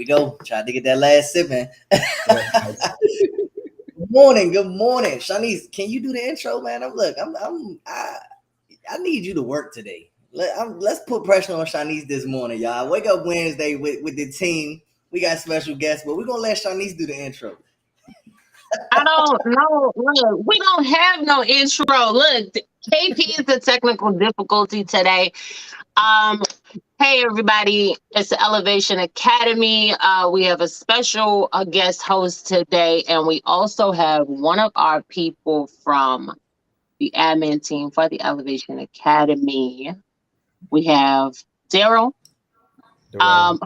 we go. Tried to get that last sip in. Yeah. Good morning, Shanice. Can you do the intro, man? I need you to work today. Let's put pressure on Shanice this morning, y'all. Wake up Wednesday with the team. We got special guests, but we're gonna let Shanice do the intro. I don't know. Look, we don't have no intro. Look, KP is the technical difficulty today. Um, hey everybody, it's the Elevation Academy. We have a special guest host today, and we also have one of our people from the admin team for the Elevation Academy. We have Daryl.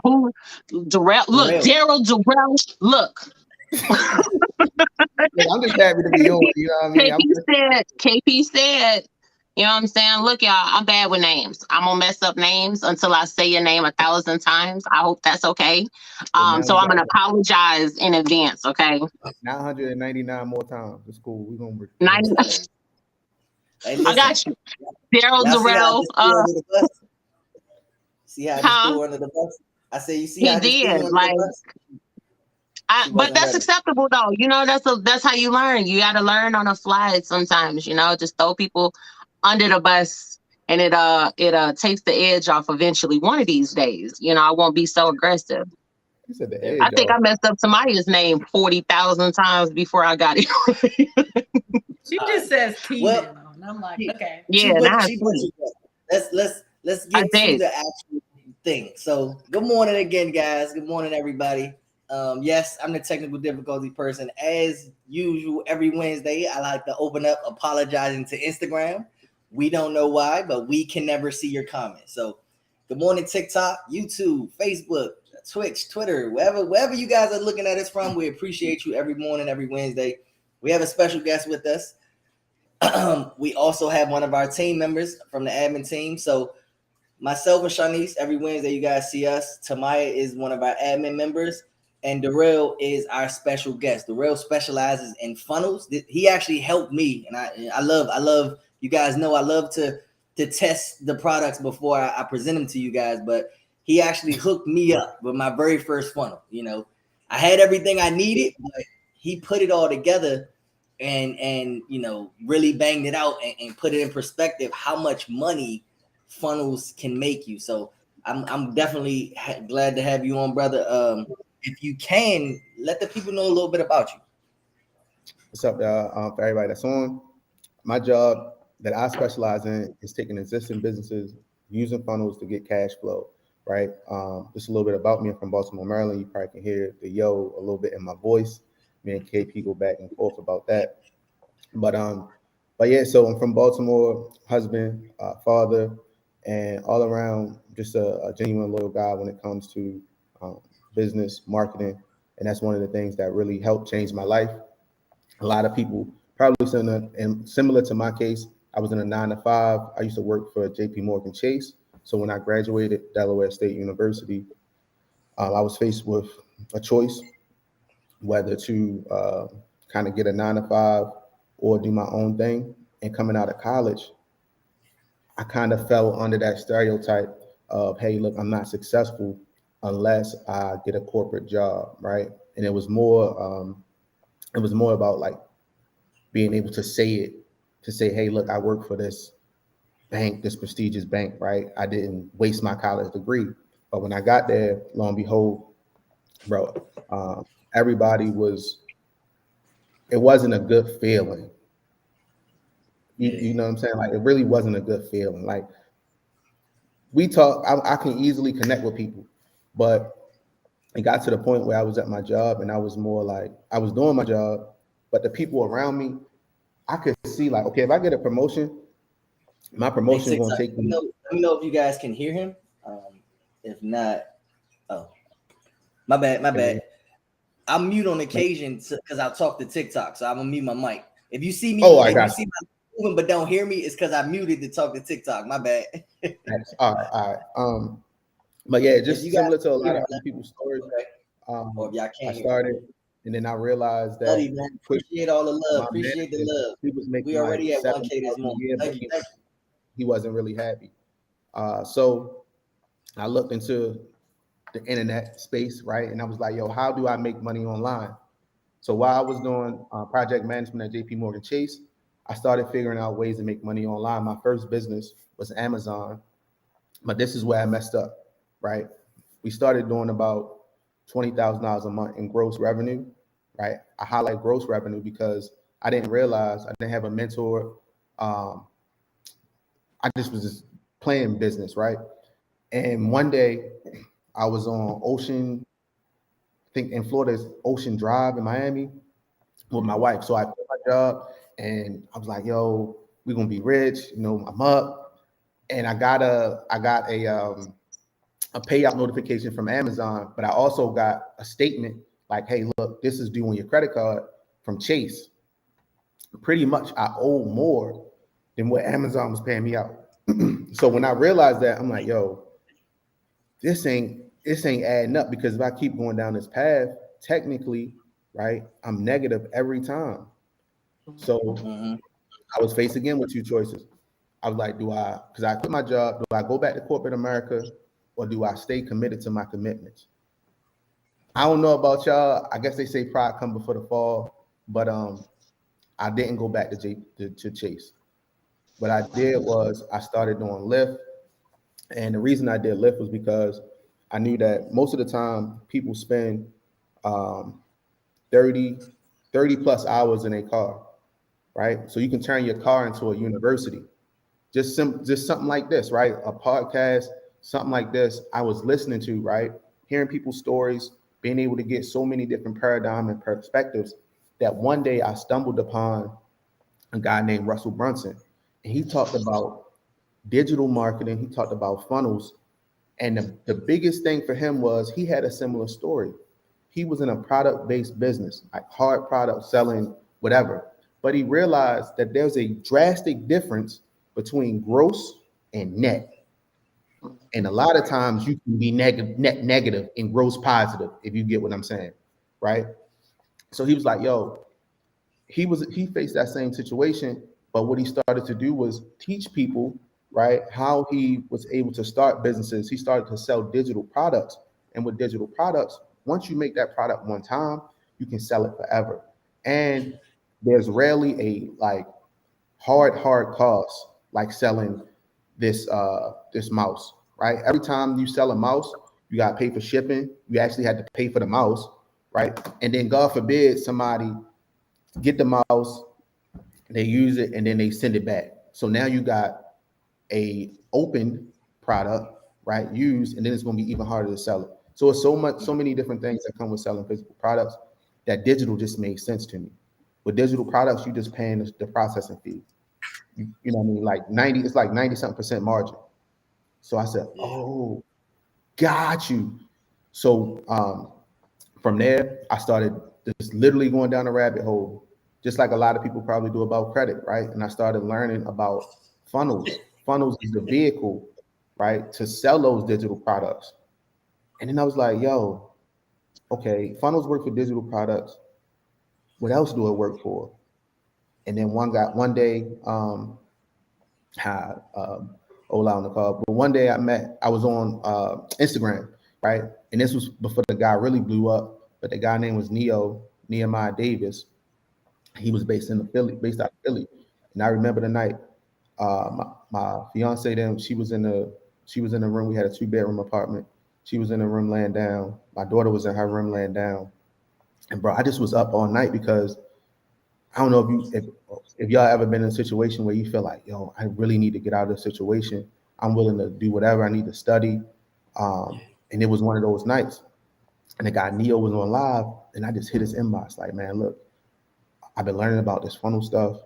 Who Darrell? Look, Daryl. Look. I'm just happy to be on. You know what I mean? KP said, you know what I'm saying? Look, y'all, I'm bad with names. I'm gonna mess up names until I say your name 1,000 times. I hope that's okay. So I'm gonna apologize in advance, okay? 999 more times. It's cool. We're gonna 90. Hey, I got you. Daryl Darrell. See how I just threw under the bus? I say, you see he how I just threw did. under Like, the bus? but that's acceptable though. You know, that's how you learn. You got to learn on the fly sometimes. You know, just throw people under the bus, and it takes the edge off eventually. One of these days, you know, I won't be so aggressive. You said the edge I think I messed up Tamaya's name 40,000 times before I got it. She just says Keenan, and I'm like, okay. Yeah, let's get to the actual thing. So, good morning again, guys. Good morning, everybody. Yes, I'm the technical difficulty person. As usual, every Wednesday, I like to open up apologizing to Instagram. We don't know why, but we can never see your comments. So, good morning, TikTok, YouTube, Facebook, Twitch, Twitter, wherever you guys are looking at us from. We appreciate you every morning, every Wednesday. We have a special guest with us. We also have one of our team members from the admin team. So, myself and Shanice, every Wednesday, you guys see us. Tamaya is one of our admin members. And Darrell is our special guest. Darrell specializes in funnels. He actually helped me, and I love. You guys know I love to test the products before I present them to you guys. But he actually hooked me up with my very first funnel. You know, I had everything I needed, but he put it all together and you know really banged it out and put it in perspective how much money funnels can make you. So I'm definitely glad to have you on, brother. If you can, let the people know a little bit about you. What's up, y'all? For everybody that's on, my job that I specialize in is taking existing businesses, using funnels to get cash flow, right? Just a little bit about me. I'm from Baltimore, Maryland. You probably can hear the yo a little bit in my voice. Me and KP go back and forth about that. But yeah, so I'm from Baltimore, husband, father, and all around just a genuine loyal guy when it comes to business, marketing, and that's one of the things that really helped change my life. A lot of people probably similar to my case, I was in a 9-to-5. I used to work for JP Morgan Chase. So when I graduated Delaware State University, I was faced with a choice whether to kind of get a 9-to-5 or do my own thing. And coming out of college, I kind of fell under that stereotype of, hey, look, I'm not successful unless I get a corporate job, right? And it was more about like being able to say, hey, look, I work for this bank, this prestigious bank, right? I didn't waste my college degree. But when I got there, lo and behold, bro, it wasn't a good feeling. You know what I'm saying? Like, it really wasn't a good feeling. Like, we talk, I can easily connect with people, but it got to the point where I was at my job and I was more like, I was doing my job, but the people around me, I could see like, okay, if I get a promotion, my promotion is going to take me. Let me know if you guys can hear him. If not, my bad. I'm mute on occasion because I talk to TikTok, so I'm gonna mute my mic. If you see me, I got you. Moving but don't hear me, it's because I muted to talk to TikTok. My bad. All right. But yeah, just similar to a lot of other people's stories. Okay. I started, and then I realized that. Buddy, man, appreciate all the love. Appreciate the love. He was making we already like at 1K this morning. Thank you. He wasn't really happy. So I looked into the internet space, right? And I was like, yo, how do I make money online? So while I was doing project management at JP Morgan Chase, I started figuring out ways to make money online. My first business was Amazon, but this is where I messed up, right? We started doing about $20,000 a month in gross revenue, right? I highlight gross revenue because I didn't realize I didn't have a mentor. I just was just playing business, right? And one day I was on Ocean, I think in Florida's Ocean Drive in Miami with my wife. So I quit my job and I was like, yo, we're gonna be rich, you know, I'm up. And I got a payout notification from Amazon, but I also got a statement like, hey, look, this is due on your credit card from Chase. Pretty much I owe more than what Amazon was paying me out. So when I realized that, I'm like, yo, this ain't adding up, because if I keep going down this path, technically, right, I'm negative every time. So I was faced again with two choices. I was like, because I quit my job, do I go back to corporate America or do I stay committed to my commitments? I don't know about y'all. I guess they say pride come before the fall, but I didn't go back to Chase. What I did was I started doing Lyft. And the reason I did Lyft was because I knew that most of the time people spend 30 plus hours in a car, right? So you can turn your car into a university. Just something like this, right? A podcast, something like this I was listening to, right? Hearing people's stories, being able to get so many different paradigms and perspectives, that one day I stumbled upon a guy named Russell Brunson. And he talked about digital marketing. He talked about funnels. And the biggest thing for him was he had a similar story. He was in a product-based business, like hard product selling, whatever. But he realized that there's a drastic difference between gross and net. And a lot of times you can be net negative and gross positive, if you get what I'm saying, right? So he was like, yo, he faced that same situation, but what he started to do was teach people, right, how he was able to start businesses. He started to sell digital products. And with digital products, once you make that product one time, you can sell it forever. And there's rarely a like hard cost like selling this mouse, right? Every time you sell a mouse, you got to pay for shipping. You actually had to pay for the mouse, right? And then God forbid somebody get the mouse, they use it, and then they send it back. So now you got a open product, right? Used, and then it's going to be even harder to sell it. So it's so many different things that come with selling physical products that digital just made sense to me. With digital products, you just paying the processing fee. You know what I mean? Like 90-something% margin. So I said, oh, got you. So from there, I started just literally going down a rabbit hole, just like a lot of people probably do about credit, right? And I started learning about funnels. Funnels is the vehicle, right, to sell those digital products. And then I was like, yo, okay, funnels work for digital products. What else do it work for? And then one day, had Ola on the call, but one day I was on Instagram, right? And this was before the guy really blew up, but the guy name was Nehemiah Davis. He was based out of Philly. And I remember the night, my fiance then, she was in the room. We had a 2-bedroom apartment. She was in the room laying down. My daughter was in her room laying down. And bro, I just was up all night because I don't know if y'all ever been in a situation where you feel like, yo, I really need to get out of this situation. I'm willing to do whatever I need to study. And it was one of those nights. And the guy Neo was on live, and I just hit his inbox like, man, look, I've been learning about this funnel stuff.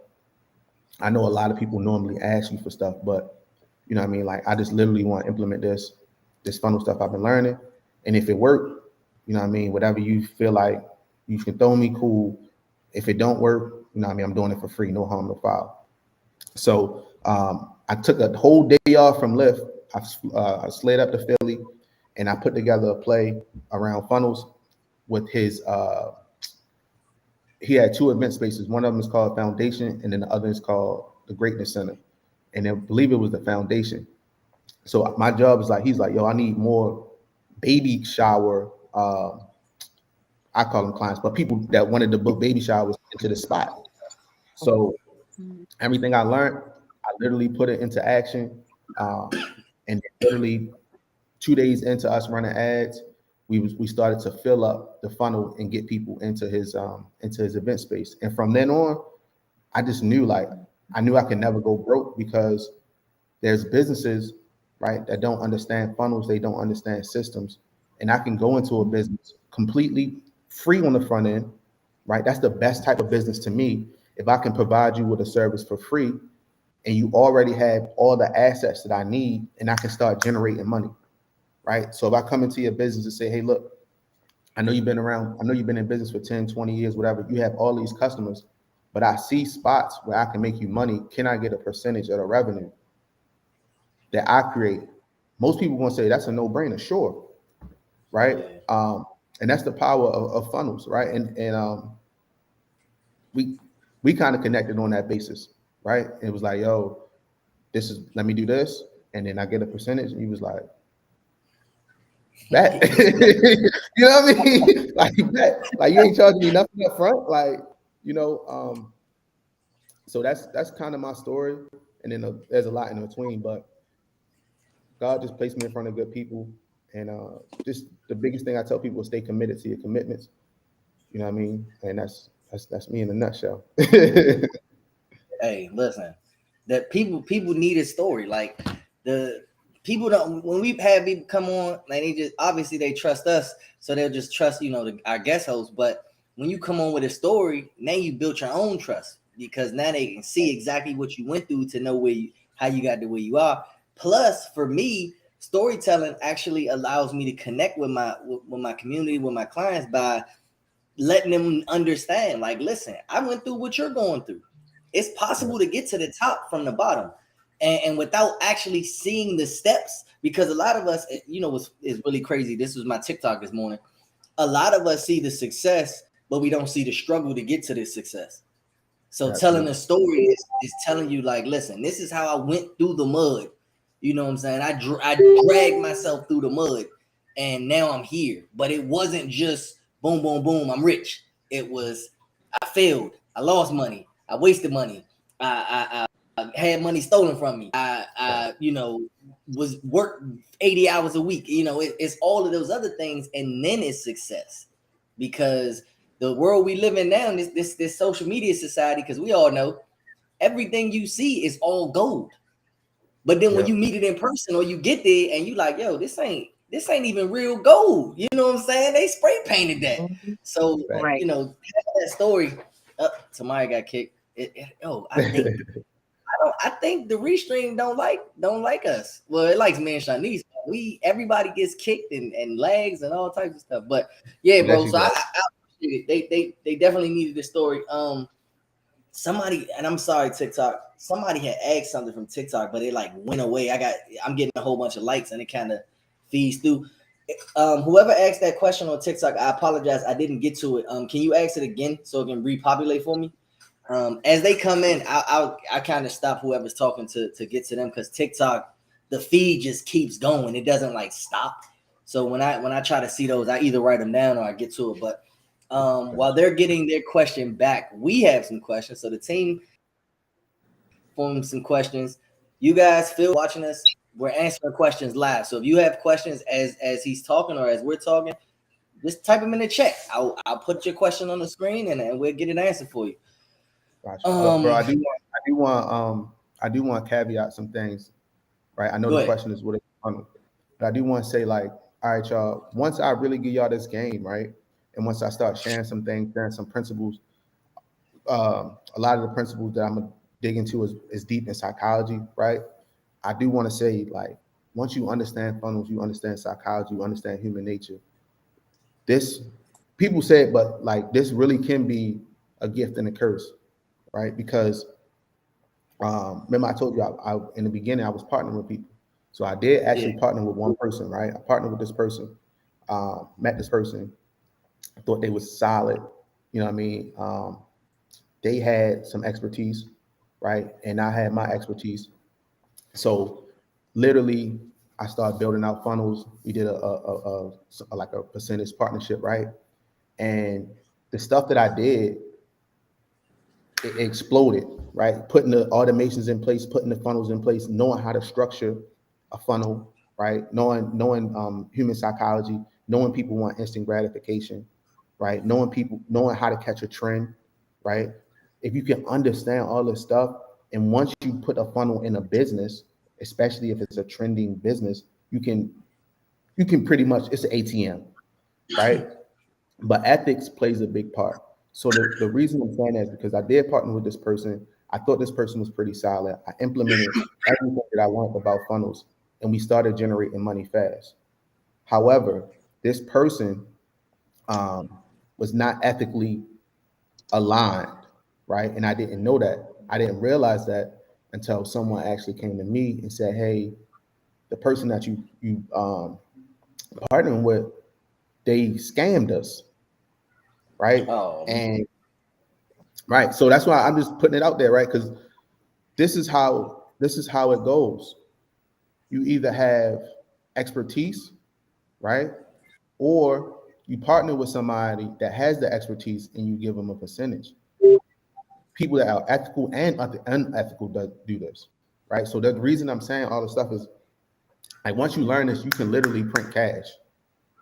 I know a lot of people normally ask you for stuff, but you know what I mean? Like, I just literally want to implement this funnel stuff I've been learning. And if it worked, you know what I mean? Whatever you feel like you can throw me, cool. If it don't work, you know what I mean? I'm doing it for free, no harm, no foul. So I took a whole day off from Lyft. I slid up to Philly, and I put together a play around funnels with his, he had 2 event spaces. One of them is called Foundation, and then the other is called the Greatness Center. And I believe it was the Foundation. So my job is like, he's like, yo, I need more baby shower. I call them clients, but people that wanted to book baby showers into the spot. So everything I learned, I literally put it into action. And literally 2 days into us running ads, we started to fill up the funnel and get people into his event space. And from then on, I just knew I knew I could never go broke, because there's businesses, right, that don't understand funnels, they don't understand systems. And I can go into a business completely free on the front end, right? That's the best type of business to me. If I can provide you with a service for free and you already have all the assets that I need, and I can start generating money, right? So if I come into your business and say, hey, look, I know you've been around, I know you've been in business for 10, 20 years, whatever, you have all these customers, but I see spots where I can make you money. Can I get a percentage of the revenue that I create? Most people won't say that's a no-brainer, sure, right? And that's the power of funnels, right? And we kind of connected on that basis, right? And it was like, yo, let me do this, and then I get a percentage. And he was like, that, you know what I mean? Like that, like you ain't charging me nothing up front, like, you know. So that's kind of my story, and then there's a lot in between, but God just placed me in front of good people, and just the biggest thing I tell people is stay committed to your commitments. You know what I mean? And that's me in a nutshell. Hey, listen, that people need a story. Like the people don't, when we have people come on, like they just obviously they trust us, so they'll just trust, you know, our guest host. But when you come on with a story, now you built your own trust, because now they can see exactly what you went through to know how you got to where you are. Plus, for me, storytelling actually allows me to connect with my community, with my clients, by letting them understand, like, listen, I went through what you're going through. It's possible to get to the top from the bottom, and without actually seeing the steps, because a lot of us, you know, is really crazy. This was my TikTok this morning. A lot of us see the success, but we don't see the struggle to get to this success. So telling a story is telling you, like, listen, this is how I went through the mud. You know what I'm saying? I dragged myself through the mud, and now I'm here. But it wasn't just boom, boom, boom, I'm rich. It was, I failed. I lost money. I wasted money. I had money stolen from me. I you know, was worked 80 hours a week. You know, it's all of those other things, and then it's success. Because the world we live in now, this social media society, because we all know everything you see is all gold. But then when you meet it in person, or you get there and you like, yo, this ain't even real gold. You know what I'm saying? They spray painted that. So you know, that story. Tamaya got kicked. I think the Restream don't like us. Well, it likes me and Shanice. Everybody gets kicked and lags and all types of stuff. But yeah, bro. So I appreciate it. They definitely needed this story. Somebody, and I'm sorry, TikTok, somebody had asked something from TikTok, but it like went away. I'm getting a whole bunch of likes, and it kind of feeds through. Whoever asked that question on TikTok, I apologize, I didn't get to it. Can you ask it again so it can repopulate for me? As they come in, I kind of stop whoever's talking to get to them, because TikTok, the feed just keeps going. It doesn't like stop. So when I try to see those, I either write them down or I get to it. But while they're getting their question back, we have some questions. So the team formed some questions. You guys feel watching us. We're answering questions live. So if you have questions as he's talking or as we're talking, just type them in the chat. I'll put your question on the screen and we'll get an answer for you. Gotcha. Bro, I do want to caveat some things, right? I know the question is what it's on, but I do want to say, like, all right, y'all, once I really give y'all this game, right? And once I start sharing some things, sharing some principles, a lot of the principles that I'm gonna dig into is deep in psychology, right? I do want to say, like, once you understand funnels, you understand psychology, you understand human nature. This, people say it, but like, this really can be a gift and a curse, right? Because remember I told you I in the beginning I was partnering with people. So I did actually partner with one person, right? I partnered with this person, met this person, I thought they was solid, you know what I mean? They had some expertise, right? And I had my expertise. So literally I started building out funnels. We did like a percentage partnership, right? And the stuff that I did, it exploded, right? Putting the automations in place, putting the funnels in place, knowing how to structure a funnel, right? Knowing human psychology, knowing people want instant gratification, right? Knowing how to catch a trend, right? If you can understand all this stuff, and once you put a funnel in a business, especially if it's a trending business, you can pretty much, it's an ATM, right? But ethics plays a big part. So the reason I'm saying that is because I did partner with this person. I thought this person was pretty solid. I implemented everything that I learned about funnels, and we started generating money fast. However, this person was not ethically aligned, right? And I didn't know that. I didn't realize that until someone actually came to me and said, "Hey, the person that you partnering with, they scammed us." Right. Oh. And right. So that's why I'm just putting it out there, right? Because this is how it goes. You either have expertise, right? Or you partner with somebody that has the expertise and you give them a percentage. People that are ethical and unethical do this, right? So the reason I'm saying all this stuff is, like, once you learn this, you can literally print cash.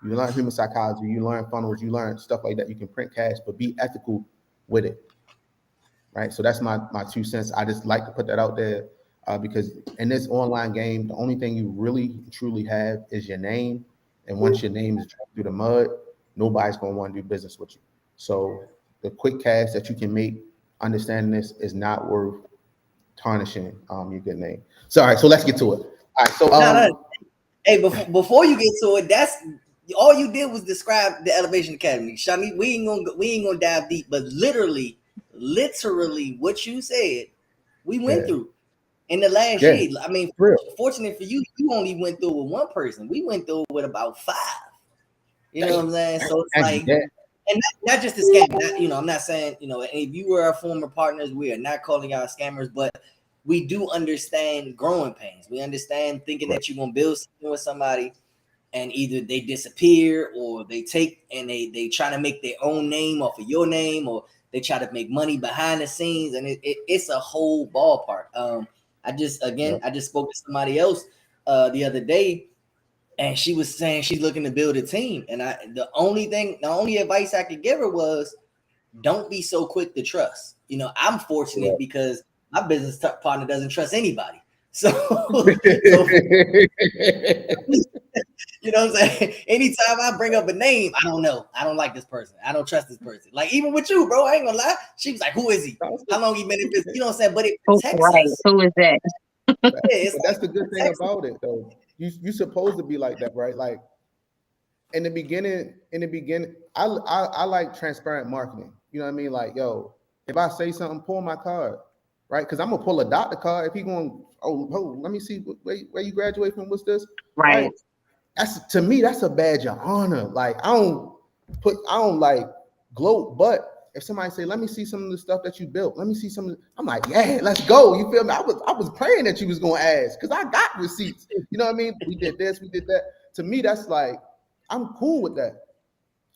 You learn human psychology, you learn funnels, you learn stuff like that. You can print cash, but be ethical with it, right? So that's my 2 cents. I just like to put that out there because in this online game, the only thing you really truly have is your name. And once your name is dragged through the mud, nobody's going to want to do business with you. So the quick cash that you can make understanding this is not worth tarnishing your good name. So, all right, so let's get to it. All right, so hey, before you get to it, that's all you did was describe the Elevation Academy. Shani, we ain't gonna dive deep, but literally what you said, we went through in the last year. I mean, fortunate for you, you only went through with one person. We went through with about 5. You know what I'm saying? So it's like, and not just a scam. I'm not saying, if you were our former partners, we are not calling y'all scammers, but we do understand growing pains. We understand thinking that you're gonna build something with somebody, and either they disappear or they take and they try to make their own name off of your name, or they try to make money behind the scenes, and it's a whole ballpark. I just spoke to somebody else the other day, and she was saying she's looking to build a team, and the only advice I could give her was, don't be so quick to trust. I'm fortunate because my business partner doesn't trust anybody. So you know what I'm saying? Anytime I bring up a name, I don't know. I don't like this person. I don't trust this person. Like, even with you, bro, I ain't gonna lie. She was like, who is he? How long he been in business? You know what I'm saying? But it protects us. Who is that? That's the good thing about it, though. You're supposed to be like that, right? Like, in the beginning, I like transparent marketing. You know what I mean? Like, yo, if I say something, pull my card, right? Because I'm gonna pull a doctor card. If he going, let me see where you graduate from. What's this? Right. To me, that's a badge of honor. Like, I don't like gloat, but if somebody say, let me see some of the stuff that you built, let me see some of I'm like, yeah, let's go. You feel me? I was praying that you was gonna ask, because I got receipts. You know what I mean? We did this, we did that. To me, that's like, I'm cool with that.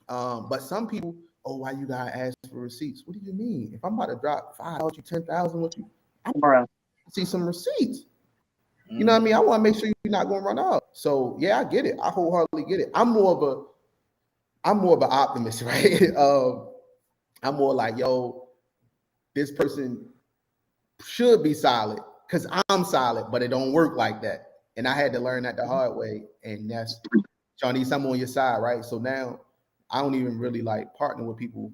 But some people, why you gotta ask for receipts? What do you mean? If I'm about to drop 5,000, 10,000 with you, I'm gonna see some receipts. You know what I mean? I want to make sure you're not going to run out. So yeah, I get it. I wholeheartedly get it. I'm more of an optimist, right? I'm more like, yo, this person should be solid because I'm solid, but it don't work like that. And I had to learn that the hard way. And that's, y'all need someone on your side, right? So now I don't even really like partner with people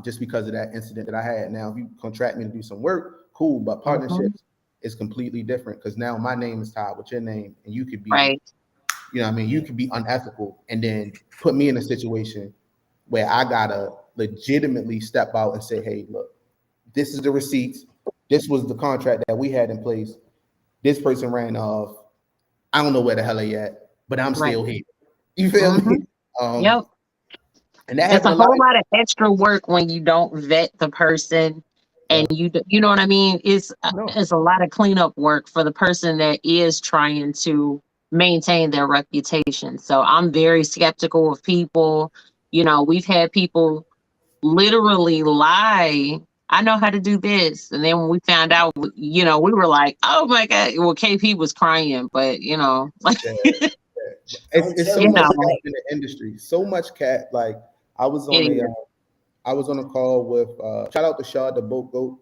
just because of that incident that I had. Now, if you contract me to do some work, cool, but partnerships is completely different, because now my name is tied with your name, and you could be, you know what I mean? You could be unethical and then put me in a situation where I gotta legitimately step out and say, hey, look, this is the receipts. This was the contract that we had in place. This person ran off. I don't know where the hell they at, but I'm still here. You feel me? Yep. And that it's a whole lot of extra work when you don't vet the person. And you know what I mean? It's a lot of cleanup work for the person that is trying to maintain their reputation. So I'm very skeptical of people. You know, we've had people literally lie. I know how to do this. And then when we found out, you know, we were like, oh my God. Well, KP was crying, but you know, like, Yeah, yeah. It's so you much know, cat in the industry. So much cat. Like I was on it a is. I was on a call with shout out to Shaw the Boat Goat.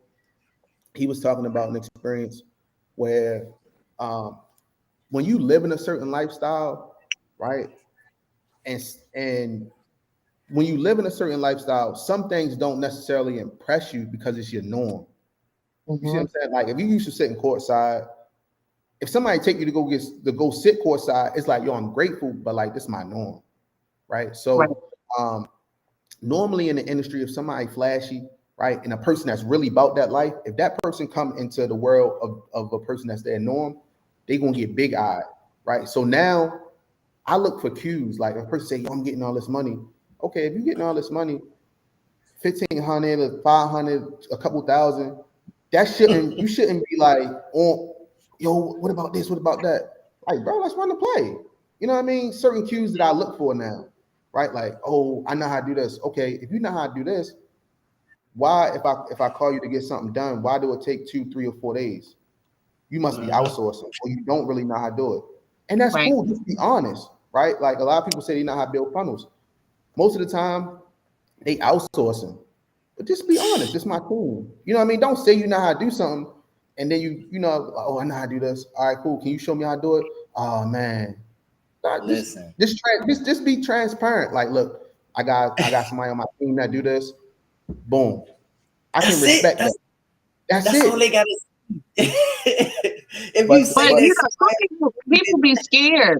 He was talking about an experience where um, when you live in a certain lifestyle, right? And when you live in a certain lifestyle, some things don't necessarily impress you because it's your norm. You see what Mhm. I'm saying? Like if you used to sit in courtside, if somebody take you to go sit courtside, it's like, yo, I'm grateful, but like this is my norm, right? Right. So normally in the industry, if somebody flashy, right, and a person that's really about that life, if that person come into the world of a person that's their norm, they gonna get big eyed, right? So now I look for cues. Like if a person say, yo, I'm getting all this money. Okay, if you're getting all this money, 1,500 or 500, a couple thousand, you shouldn't be like, oh, yo, what about this? What about that? Like, bro, let's run the play. You know what I mean? Certain cues that I look for now, right? Like, oh, I know how to do this. Okay, if you know how to do this, why, if I call you to get something done, why do it take 2, 3, or 4 days? You must be outsourcing, or you don't really know how to do it. And that's Right. cool. Just be honest, right? Like a lot of people say they know how to build funnels. Most of the time, they outsourcing. But just be honest. It's my team. You know what I mean? Don't say you know how to do something, and then you know, oh, I know how to do this. All right, cool. Can you show me how to do it? Oh man, Listen, just be transparent. Like, look, I got somebody on my team that do this. Boom. I can that's it. respect that. That's That's all it. they gotta say. If you But say But but you that know, some people be scared.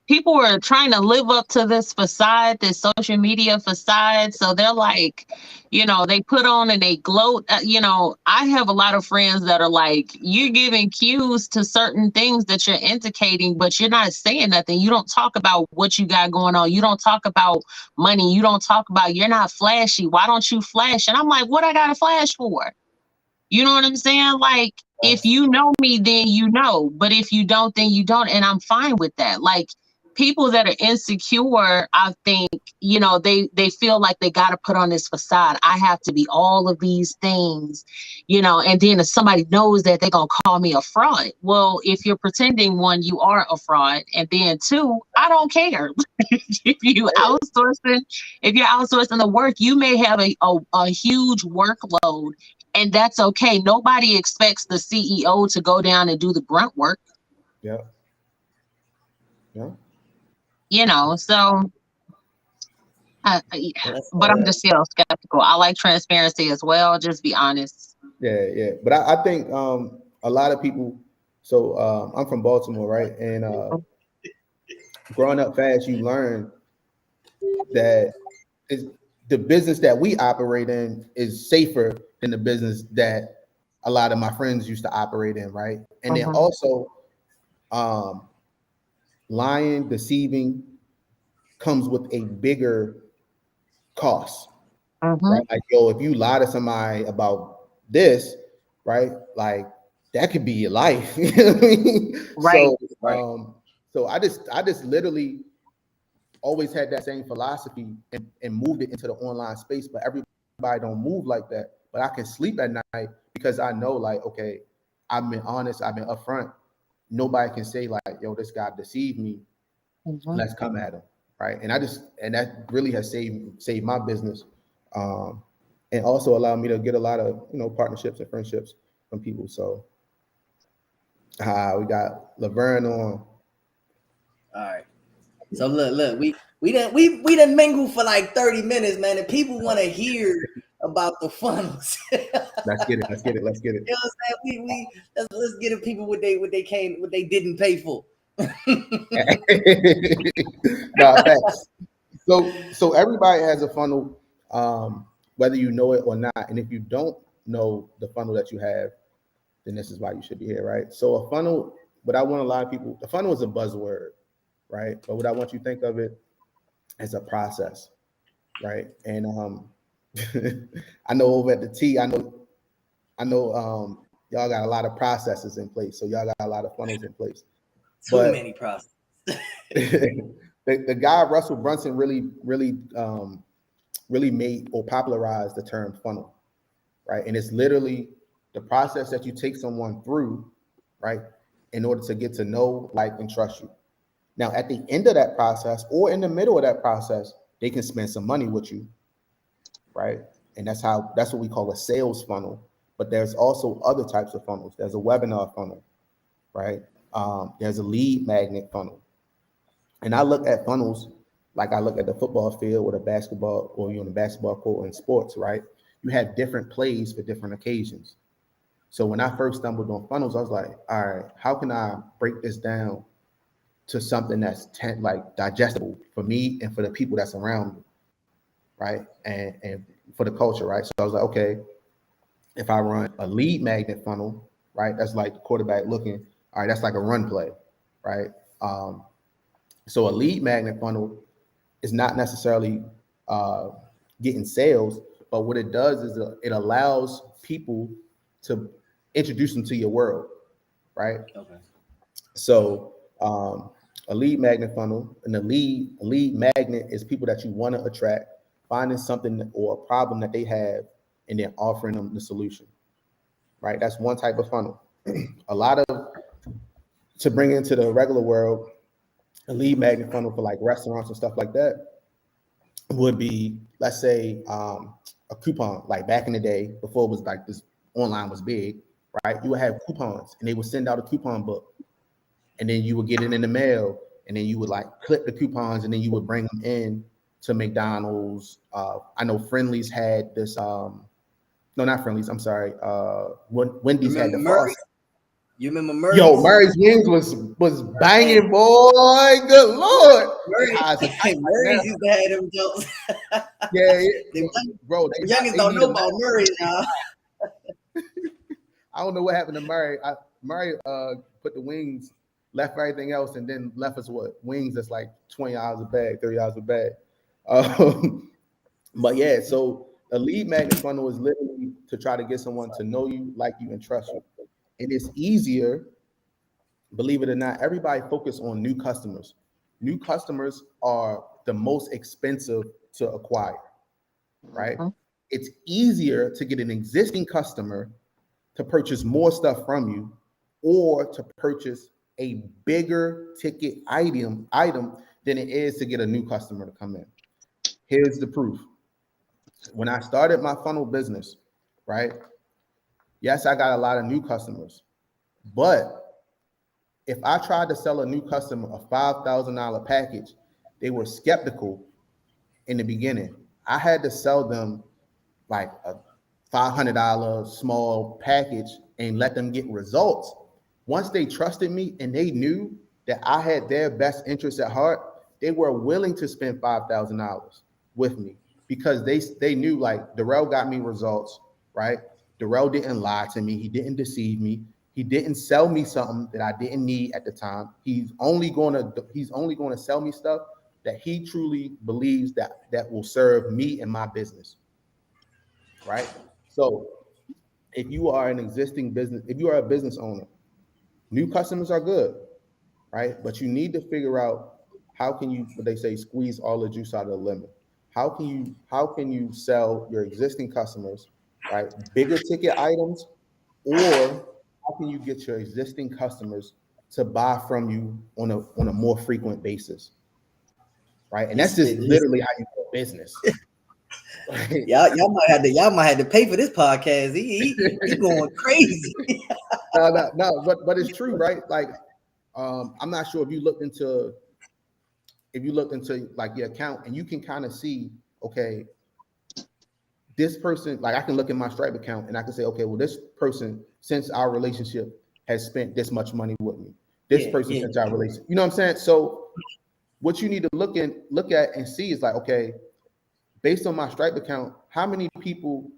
People are trying to live up to this facade, this social media facade. So they're like, you know, they put on and they gloat. You know, I have a lot of friends that are like, you're giving cues to certain things that you're indicating, but you're not saying nothing. You don't talk about what you got going on. You don't talk about money. You don't talk about, you're not flashy. Why don't you flash? And I'm like, what I got to flash for? You know what I'm saying? Like, if you know me, then you know. But if you don't, then you don't. And I'm fine with that. Like, people that are insecure, I think, you know, they feel like they got to put on this facade. I have to be all of these things, you know, and then if somebody knows that, they're going to call me a fraud. Well, if you're pretending, one, you are a fraud. And then two, I don't care. If you're outsourcing the work, you may have a huge workload, and that's okay. Nobody expects the CEO to go down and do the grunt work, yeah, yeah. you know. So, yeah. that's But I'm just still skeptical. I like transparency as well. Just be honest. Yeah, yeah. But I think a lot of people. So I'm from Baltimore, right? And growing up fast, you learn that is the business that we operate in is safer than the business that a lot of my friends used to operate in, right? And then Mhm. also, um, lying, deceiving comes with a bigger cost, Mhm. right? Like, yo, if you lie to somebody about this, right? Like that could be your life. You know what I mean? Right. right. So I just literally always had that same philosophy and moved it into the online space, but everybody don't move like that. But I can sleep at night because I know, like, okay, I've been honest, I've been upfront. Nobody can say like, yo, this guy deceived me. Mhm. Let's come at him, right? And that really has saved my business, um, and also allowed me to get a lot of partnerships and friendships from people. So we got Laverne on. All right. So look, we done mingle for like 30 minutes, man, and people want to hear about the funnels. You know Let's get it. Let's get it. Let's get it. what I'm saying? Let's get the people what they didn't pay for. No, thanks. So everybody has a funnel, whether you know it or not. And if you don't know the funnel that you have, then this is why you should be here, right? So a funnel, but I want a lot of people, the funnel is a buzzword, right? But what I want you to think of it as a process, right? And I know over at the T, I know y'all got a lot of processes in place. So y'all got a lot of funnels in place. Too But many processes. the guy Russell Brunson really made or popularized the term funnel, right? And it's literally the process that you take someone through, right, in order to get to know, like, and trust you. Now, at the end of that process or in the middle of that process, they can spend some money with you, right? And that's what we call a sales funnel. But there's also other types of funnels. There's a webinar funnel, right? There's a lead magnet funnel. And I look at funnels like I look at the football field or the basketball, or you're on the basketball court in sports, right? You have different plays for different occasions. So when I first stumbled on funnels, I was like, all right, how can I break this down to something that's digestible for me and for the people that's around me, right? And for the culture, right? So I was like, okay, if I run a lead magnet funnel, right? That's like the quarterback looking, all right, that's like a run play, right? So a lead magnet funnel is not necessarily getting sales, but what it does is it allows people to introduce them to your world, right? Okay. So a lead magnet funnel, and a lead magnet is people that you want to attract, finding something or a problem that they have, and then offering them the solution, right? That's one type of funnel. A lot of, to bring into the regular world, a lead magnet funnel for like restaurants and stuff like that would be, let's say, a coupon. Like back in the day, before it was like this online was big, right? You would have coupons, and they would send out a coupon book, and then you would get it in the mail, and then you would like clip the coupons, and then you would bring them in to McDonald's. I know Friendly's had this. No, not Friendly's. I'm sorry. Wendy's had the Murray? Frost. You remember Murray? Yo, Murray's Wings was banging, boy. Good Lord. Murray's used to have them jokes. Yeah, bro. The youngins don't know about Murray now. I don't know what happened to Murray. Murray put the wings, left everything else, and then left us wings that's like $20 a bag, $30 a bag. But yeah, so a lead magnet funnel is literally to try to get someone to know you, like you, and trust you. And it's easier, believe it or not. Everybody focus on new customers. New customers are the most expensive to acquire, right? Mm-hmm. It's easier to get an existing customer to purchase more stuff from you, or to purchase a bigger ticket item than it is to get a new customer to come in. Here's the proof. When I started my funnel business, right? Yes, I got a lot of new customers, but if I tried to sell a new customer a $5,000 package, they were skeptical in the beginning. I had to sell them like a $500 small package and let them get results. Once they trusted me and they knew that I had their best interests at heart, they were willing to spend $5,000 with me, because they knew, like, Darrell got me results, right? Darrell didn't lie to me. He didn't deceive me. He didn't sell me something that I didn't need at the time. He's only going to sell me stuff that he truly believes that will serve me and my business, right? So if you are an existing business, if you are a business owner, new customers are good, right? But you need to figure out how can you, what they say, squeeze all the juice out of the lemon. How can you sell your existing customers, right, bigger ticket items, or how can you get your existing customers to buy from you on a more frequent basis, right? And that's just literally how you do business. Y'all might have to pay for this podcast. He going crazy. No, but it's true, right? Like, I'm not sure if you looked into like your account, and you can kind of see, okay, this person, like, I can look at my Stripe account and I can say, okay, well, this person, since our relationship, has spent this much money with me. This person, since our relationship, you know what I'm saying? So what you need to look at and see is like, okay, based on my Stripe account, how many people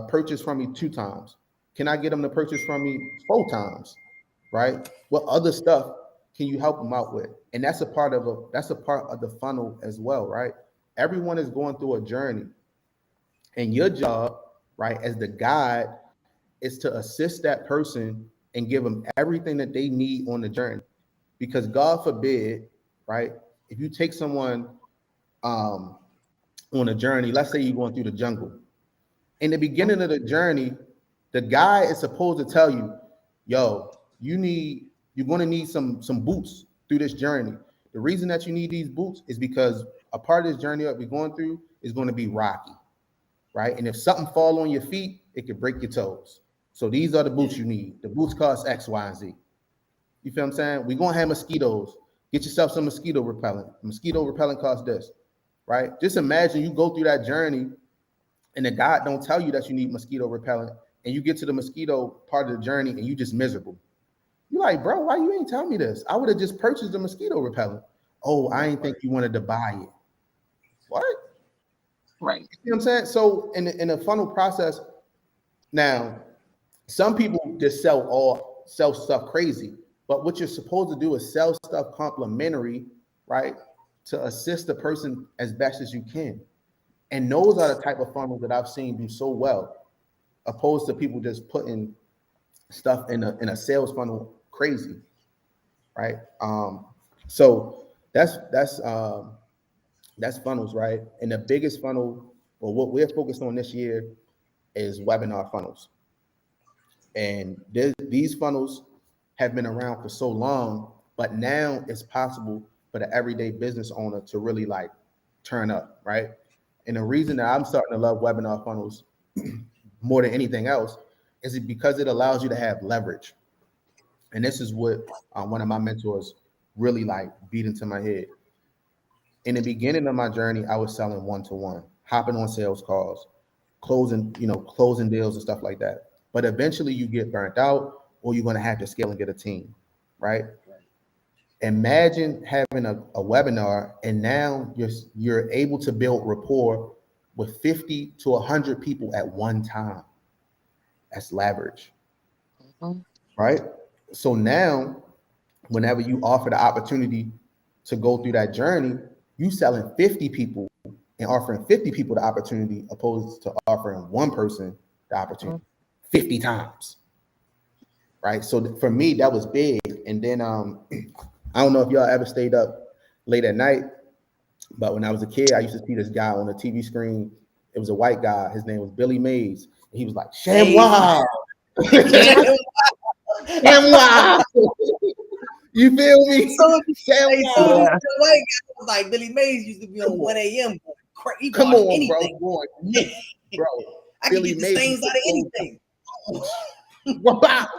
purchase from me 2 times? Can I get them to purchase from me 4 times? Right? What other stuff can you help them out with? And that's a part of the funnel as well, right? Everyone is going through a journey, and your job, right, as the guide, is to assist that person and give them everything that they need on the journey. because God forbid, right? If you take someone on a journey, let's say you're going through the jungle. In the beginning of the journey, the guy is supposed to tell you, yo, you're going to need some boots through this journey. The reason that you need these boots is because a part of this journey that we're going through is going to be rocky, right? And if something fall on your feet, it could break your toes. So these are the boots you need. The boots cost X, Y, and Z. You feel what I'm saying? We're going to have mosquitoes. Get yourself some mosquito repellent. Mosquito repellent costs this, right? Just imagine you go through that journey and the guy don't tell you that you need mosquito repellent, and you get to the mosquito part of the journey and you just miserable. You're like, bro, why you ain't tell me this? I would have just purchased the mosquito repellent. Oh, I ain't think you wanted to buy it. What? Right. You know what I'm saying? So in the funnel process, now, some people just sell stuff crazy, but what you're supposed to do is sell stuff complimentary, right? To assist the person as best as you can. And those are the type of funnels that I've seen do so well, opposed to people just putting stuff in a sales funnel crazy, right? So that's funnels, right? And the biggest funnel, or what we're focused on this year, is webinar funnels. And these funnels have been around for so long, but now it's possible for the everyday business owner to really like turn up, right? And the reason that I'm starting to love webinar funnels more than anything else is because it allows you to have leverage. And this is what one of my mentors really like beat into my head. In the beginning of my journey, I was selling one-to-one, hopping on sales calls, closing deals and stuff like that. But eventually you get burnt out, or you're going to have to scale and get a team, right? Imagine having a webinar, and now you're able to build rapport with 50 to 100 people at one time. That's leverage, right? So now, whenever you offer the opportunity to go through that journey, you selling 50 people and offering 50 people the opportunity, opposed to offering one person the opportunity 50 times, right? So for me, that was big. And then I don't know if y'all ever stayed up late at night, but when I was a kid, I used to see this guy on the TV screen. It was a white guy. His name was Billy Mays. And he was like, ShamWow. ShamWow. You feel me? So the ShamWow. white guy was like Billy Mays used to be on 1 a.m. Come on, anything. bro. I can get the stains out of anything.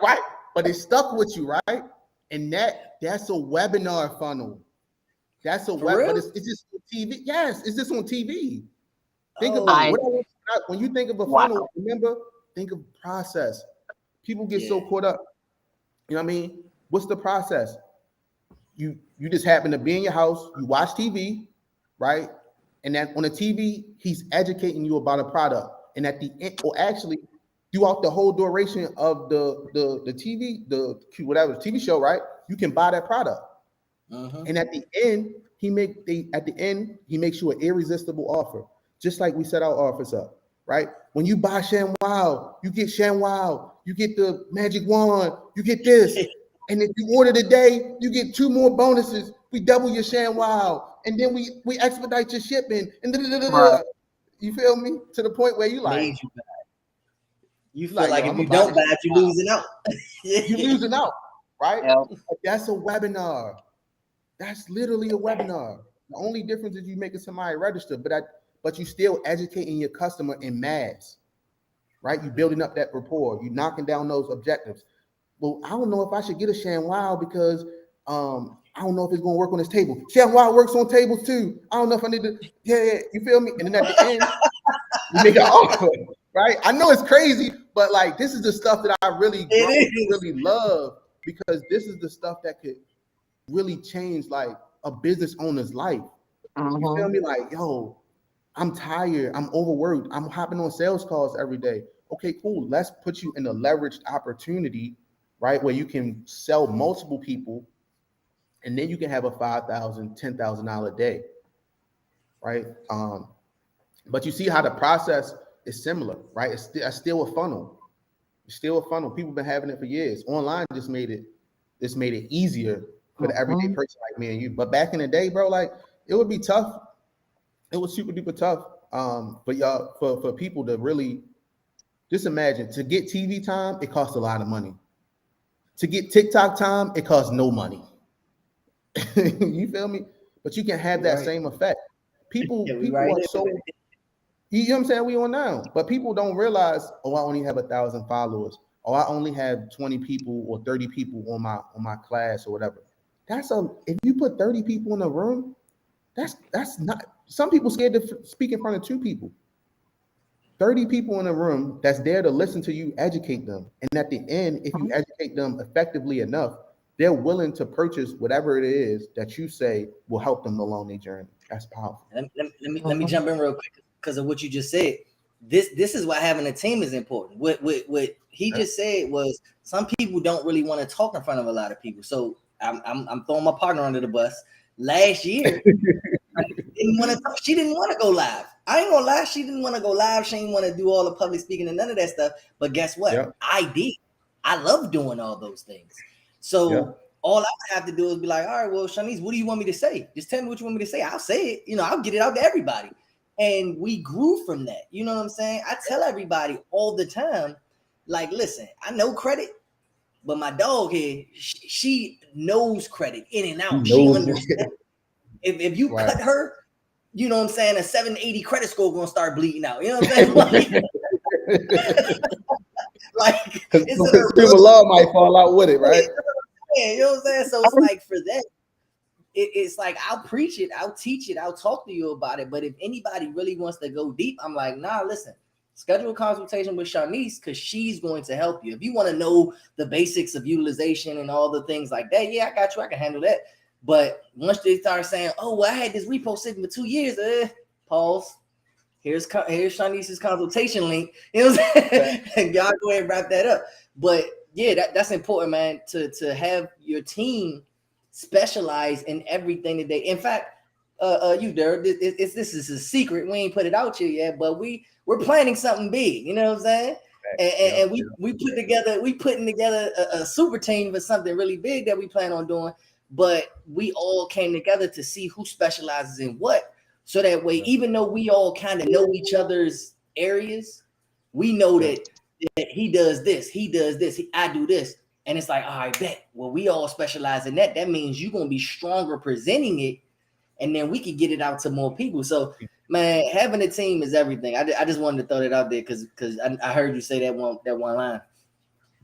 Right? But it stuck with you, right? And that's a webinar funnel. That's a webinar, but it's just on TV. Yes, it's just on TV. Think about it. When you think of a funnel, remember, think of process. People get so caught up. You know what I mean? What's the process? You just happen to be in your house, you watch TV, right? And then on the TV, he's educating you about a product. And at the end, or actually throughout the whole duration of the TV, the TV show, right? You can buy that product. And at the end, he makes you an irresistible offer. Just like we set our offers up, right? When you buy ShamWow, you get ShamWow, you get the magic wand, you get this. And if you order today, you get 2 more bonuses. We double your ShamWow, and then we expedite your shipping. And you feel me? To the point where you like, you feel like if you don't buy it, you're losing out. You're losing out, right? Yep. That's a webinar. That's literally a webinar. The only difference is you making somebody register, but you still educating your customer in mass, right? You building up that rapport. You knocking down those objectives. Well, I don't know if I should get a ShamWow because I don't know if it's going to work on this table. ShamWow works on tables too. I don't know if I need to. Yeah, you feel me? And then at the end, you make an offer, right? I know it's crazy, but like this is the stuff that I really love, because this is the stuff that could really change like a business owner's life. You feel me? Like, yo, I'm tired. I'm overworked. I'm hopping on sales calls every day. Okay, cool. Let's put you in a leveraged opportunity, right? Where you can sell multiple people, and then you can have a $5,000, $10,000 day, right? But you see how the process is similar, right? It's still a funnel. It's still a funnel. People have been having it for years. Online just made it easier for the everyday person like me and you. But back in the day, bro, like it would be tough. It was super duper tough. But y'all, for people to really just imagine, to get TV time, it costs a lot of money. To get TikTok time, it costs no money. You feel me? But you can have that same effect. People are so, you know what I'm saying? We on now, but people don't realize, oh, I only have 1,000 followers, or I only have 20 people or 30 people on my class or whatever. If you put 30 people in a room, that's not. Some people scared to speak in front of 2 people. 30 people in a room that's there to listen to you, educate them, and at the end, if you educate them effectively enough, they're willing to purchase whatever it is that you say will help them along their journey. That's powerful. Let me jump in real quick because of what you just said. This is why having a team is important. What he just said was some people don't really want to talk in front of a lot of people. So I'm throwing my partner under the bus. Last year, she didn't want to go live. I ain't gonna lie, she didn't want to go live. She didn't want to do all the public speaking and none of that stuff. But guess what? Yeah. I did. I love doing all those things. So all I would have to do is be like, all right, well, Shanice, what do you want me to say? Just tell me what you want me to say. I'll say it. You know, I'll get it out to everybody. And we grew from that. You know what I'm saying? I tell everybody all the time, like, listen, I know credit, but my dog here, she knows credit in and out. She understands. If you cut her, you know what I'm saying, a 780 credit score gonna start bleeding out. You know what I'm saying? Like people law might fall out with it, right? Yeah, you know what I'm saying? So it's like for that, it's like I'll preach it, I'll teach it, I'll talk to you about it. But if anybody really wants to go deep, I'm like, nah, listen, schedule a consultation with Shanice because she's going to help you. If you want to know the basics of utilization and all the things like that, yeah, I got you, I can handle that. But once they start saying, oh, well, I had this repo sitting for 2 years, pause. Here's Shanice's consultation link. You know what I'm saying? Y'all go ahead and wrap that up. But yeah, that's important, man, to have your team specialize in everything that they. In fact, you, Derek, this is a secret. We ain't put it out here yet, but we're planning something big. You know what I'm saying? And we putting together a super team for something really big that we plan on doing. But we all came together to see who specializes in what. So that way, even though we all kind of know each other's areas, we know that he does this, I do this. And it's like, all right, bet. Well, we all specialize in that. That means you're going to be stronger presenting it. And then we can get it out to more people. So, man, having a team is everything. I just wanted to throw that out there because I heard you say that one line.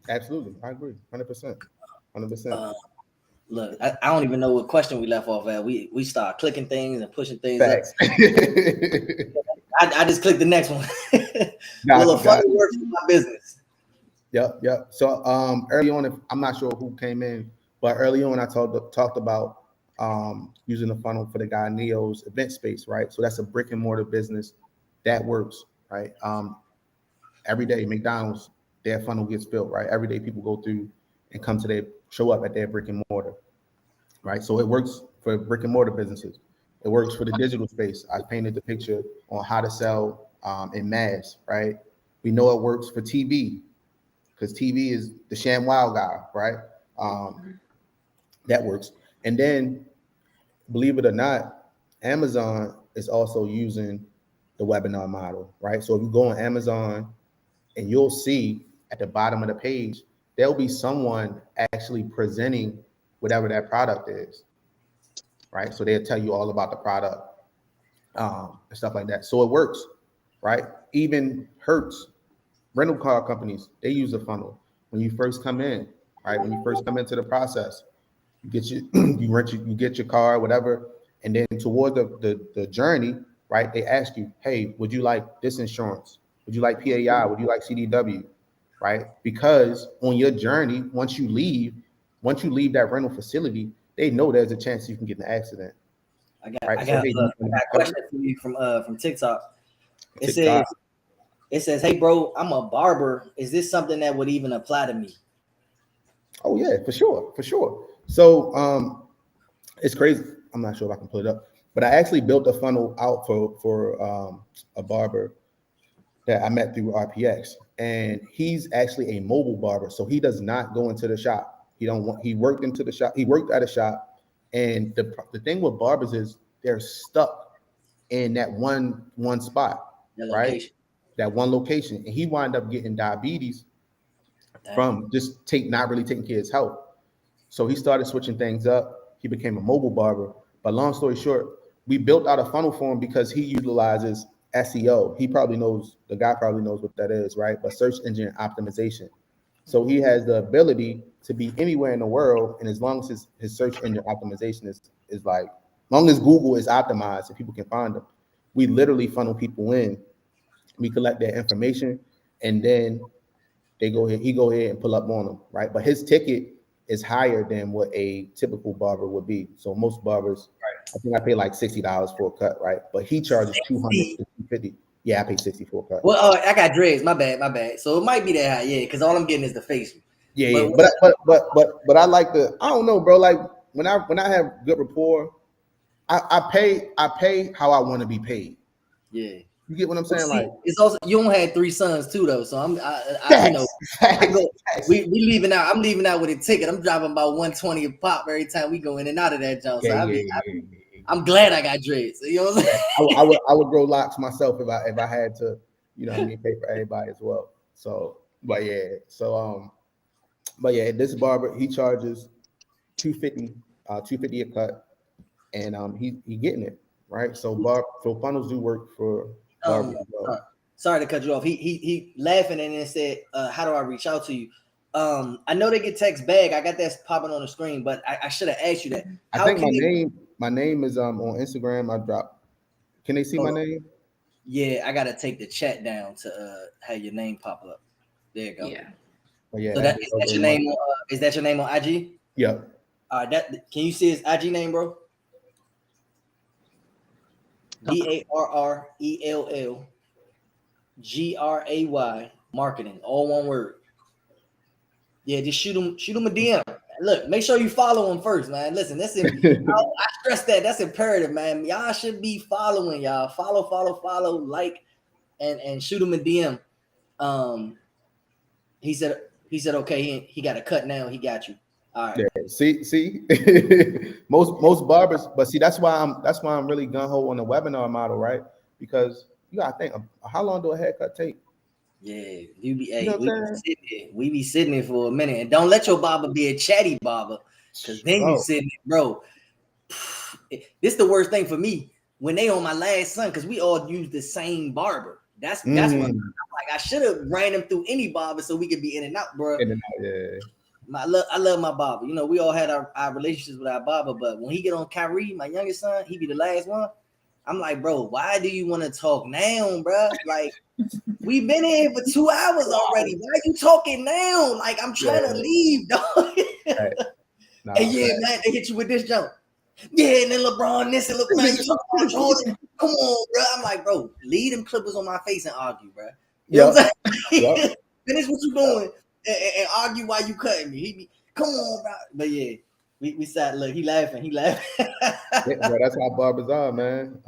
Absolutely. I agree. 100%. Look, I don't even know what question we left off at. We start clicking things and pushing things up. I just clicked the next one. Well, a funny works for my business. Yep. So early on, I'm not sure who came in, but early on I talked about using the funnel for the guy Neo's event space, right? So that's a brick and mortar business that works, right? Every day McDonald's, their funnel gets built, right? Every day people go through and show up at their brick and mortar, right? So it works for brick and mortar businesses. It works for the digital space. I painted the picture on how to sell in mass, right? We know it works for TV because TV is the ShamWow guy, right? That works. And then, believe it or not, Amazon is also using the webinar model, right? So if you go on Amazon and you'll see at the bottom of the page, there'll be someone actually presenting whatever that product is, right? So they'll tell you all about the product and stuff like that. So it works, right? Even Hertz, rental car companies, they use a funnel. When you first come in, right? When you first come into the process, you get you get your car, whatever, and then toward the journey, right? They ask you, hey, would you like this insurance? Would you like PAI? Would you like CDW? Right? Because on your journey, once you leave that rental facility, they know there's a chance you can get in an accident. I got a question for you from TikTok. It says, hey bro, I'm a barber. Is this something that would even apply to me? Oh yeah, for sure. So it's crazy. I'm not sure if I can pull it up, but I actually built a funnel out for a barber that I met through RPX. And he's actually a mobile barber. So he does not go into the shop. He worked into the shop. He worked at a shop, and the thing with barbers is they're stuck in that one spot, right? That one location, and he wound up getting diabetes from just not really taking care of his health. So he started switching things up. He became a mobile barber. But long story short, we built out a funnel for him because he utilizes SEO. The guy probably knows what that is, right? But search engine optimization. So he has the ability to be anywhere in the world, and as long as his search engine optimization is like, as long as Google is optimized and people can find him, we literally funnel people in. We collect their information, and then he go ahead and pull up on them, right? But his ticket is higher than what a typical barber would be. So most barbers, I think I pay like $60 for a cut, right? But he charges $200 to $250. Yeah, I pay $60 for a cut. Well, I got dreads. My bad. So it might be that high, yeah, because all I'm getting is the facial. Yeah, but I like I don't know, bro. Like when I have good rapport, I pay how I want to be paid. Yeah. You get what I'm saying? Like it's also, you don't have 3 sons too though, so we leaving out. I'm leaving out with a ticket. I'm dropping about 120 a pop every time we go in and out of that joint. So I'm glad I got dreads. You know what I'm saying? I would grow locks myself if I had to, you know what I mean, pay for everybody as well. So, but yeah, this barber, he charges $250 a cut, and he getting it right. So funnels do work for. Sorry to cut you off. He laughing and then said, how do I reach out to you? I know they get text bag. I got that popping on the screen, but I should have asked you that. I think my name is on Instagram. I dropped. Can they see my name? Yeah, I gotta take the chat down to have your name pop up. There you go. Yeah. Yeah. So is that your name? Is that your name on IG? Yeah. Can you see his IG name, bro? DARRELLGRAY marketing, all one word. Yeah, just shoot him a DM. Look, make sure you follow him first, man. Listen, I stress that. That's imperative, man. Y'all should be following, y'all. Follow, like, and shoot him a DM. He said okay. He got a cut now. He got you. All right. Yeah, see, most barbers, but see, that's why I'm really gung-ho on the webinar model, right? Because you gotta think, how long do a haircut take? Yeah, we be sitting there for a minute, and don't let your barber be a chatty barber, because then you sitting there, bro. This the worst thing for me when they on my last son, because we all use the same barber. That's what I'm like. I should have ran him through any barber so we could be in and out, bro. In and out, yeah. I love my barber. You know, we all had our relationships with our barber, but when he get on Kyrie, my youngest son, he be the last one. I'm like, bro, why do you want to talk now, bro? Like, we've been in for 2 hours already. Why are you talking now? Like, I'm trying to leave, dog. Right. Nah, and man, they hit you with this jump. Yeah, and then LeBron this and LeBron, you talking about Jordan. Come on, bro. I'm like, bro, leave them clippers on my face and argue, bro. You know what I'm saying? Finish what you doing. And argue while you cutting me. He be, come on, bro. But yeah, we sat. Look, he laughing. Yeah, bro, that's how barbers are, man.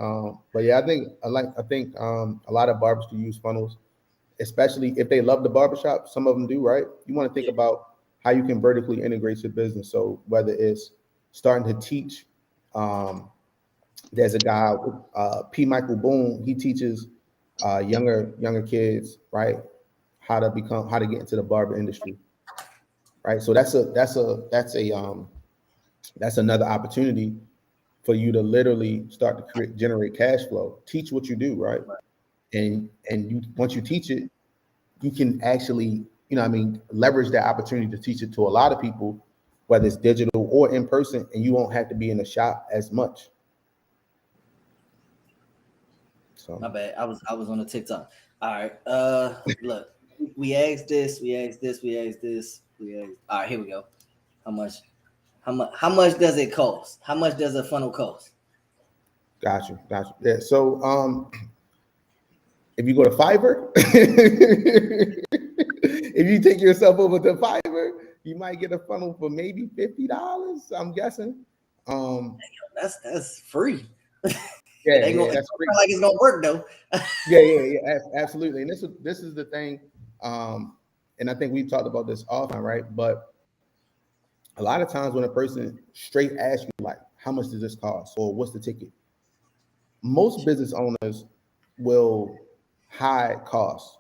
But yeah, I think a lot of barbers do use funnels, especially if they love the barbershop. Some of them do, right? You want to think about how you can vertically integrate your business. So whether it's starting to teach, there's a guy, P. Michael Boone. He teaches younger kids, right, how to get into the barber industry, right? So that's another opportunity for you to literally start to generate cash flow. Teach what you do, right? And once you teach it, you can actually, leverage that opportunity to teach it to a lot of people, whether it's digital or in person, and you won't have to be in the shop as much. So my bad. I was on the TikTok. All right. Look, we asked this. All right, here we go. How much does it cost? How much does a funnel cost? Gotcha. Yeah. So if you go to Fiverr, if you take yourself over to Fiverr, you might get a funnel for maybe $50. I'm guessing. That's free. Yeah, that's free. Like it's gonna work though. yeah, absolutely. And this is the thing. And I think we've talked about this often, right? But a lot of times when a person straight asks you like, how much does this cost? Or what's the ticket? Most business owners will hide costs.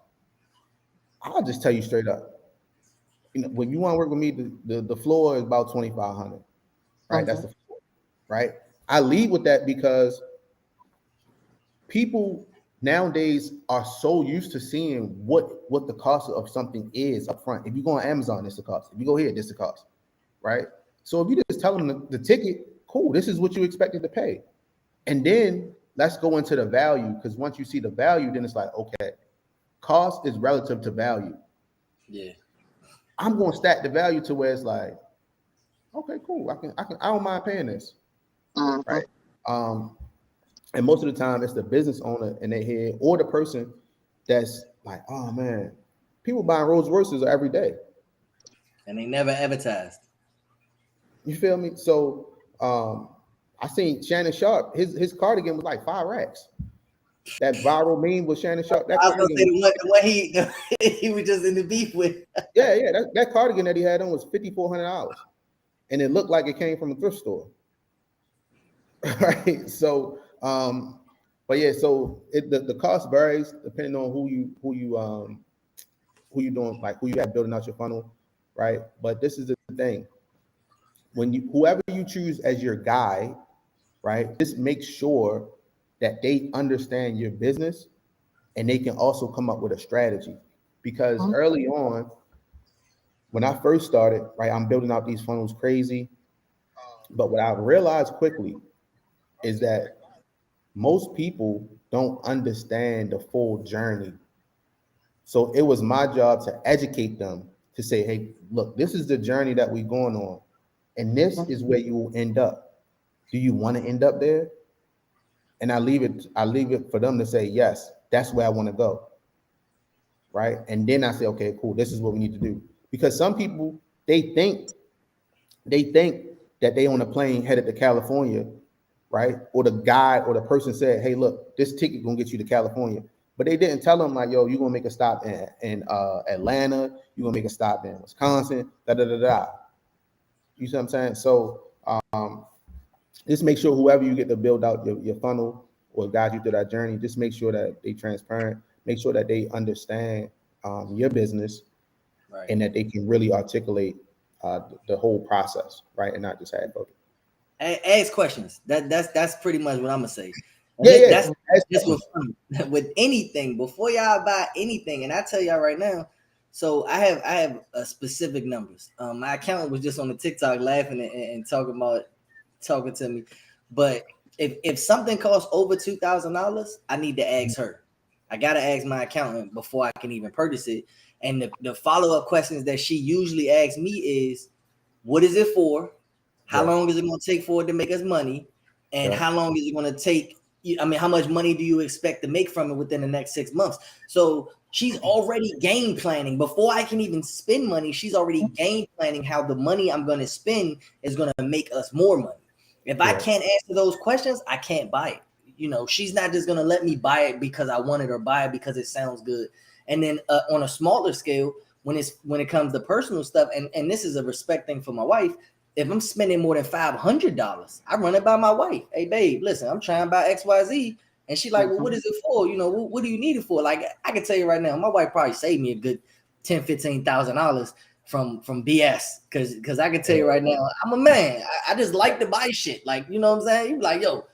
I'll just tell you straight up. When you want to work with me, the floor is about 2,500, right? That's the floor, right? I lead with that because people nowadays are so used to seeing what the cost of something is up front. If you go on Amazon, it's the cost. If you go here, this is the cost, right? So if you just tell them the ticket, cool, this is what you expected to pay. And then let's go into the value, because once you see the value, then it's like, okay, cost is relative to value. Yeah. I'm going to stack the value to where it's like, okay, cool. I don't mind paying this. Right. And most of the time it's the business owner in their head or the person that's like, oh man, people buying Rolls Royces every day. And they never advertised. You feel me? So I seen Shannon Sharp, his cardigan was like 5 racks. That viral meme with Shannon Sharp. That I was gonna say the one he was just in the beef with. Yeah. That cardigan that he had on was $5,400. And it looked like it came from a thrift store. Right. So but yeah, so the cost varies depending on who you doing, like who you have building out your funnel, right? But this is the thing. When whoever you choose as your guide, right, just make sure that they understand your business and they can also come up with a strategy. Because early on, when I first started, right, I'm building out these funnels crazy. But what I realized quickly is that most people don't understand the full journey. So it was my job to educate them to say, hey, look, this is the journey that we're going on. And this is where you will end up. Do you want to end up there? And I leave it for them to say, yes, that's where I want to go. Right. And then I say, okay, cool, this is what we need to do. Because some people, they think that they on a plane headed to California, right? Or the guy or the person said, hey, look, this ticket gonna get you to California. But they didn't tell them like, yo, you're gonna make a stop in Atlanta, you're gonna make a stop in Wisconsin, You see what I'm saying? So just make sure whoever you get to build out your funnel or guide you through that journey, just make sure that they transparent, make sure that they understand your business, right, and that they can really articulate the whole process, right, and not just have both. Ask questions. That's pretty much what I'm gonna say. Yeah. That's with anything before y'all buy anything, and I tell y'all right now. So I have a specific numbers. My accountant was just on the TikTok laughing and talking to me. But if something costs over $2,000, I need to ask her. I gotta ask my accountant before I can even purchase it. And the follow-up questions that she usually asks me is, what is it for? How long is it going to take for it to make us money? And how long is it going to take? I mean, how much money do you expect to make from it within the next 6 months? So she's already game planning before I can even spend money. She's already game planning how the money I'm going to spend is going to make us more money. If I can't answer those questions, I can't buy it. You know, she's not just going to let me buy it because I want it or buy it because it sounds good. And then on a smaller scale, when it comes to personal stuff, and this is a respect thing for my wife. If I'm spending more than $500, I run it by my wife. Hey, babe, listen, I'm trying to buy XYZ. And she like, well, what is it for? You know, what do you need it for? Like, I can tell you right now, my wife probably saved me a good $10,000, $15,000 from BS. Cause I can tell you right now, I'm a man. I just like to buy shit. Like, you know what I'm saying? You be like, yo,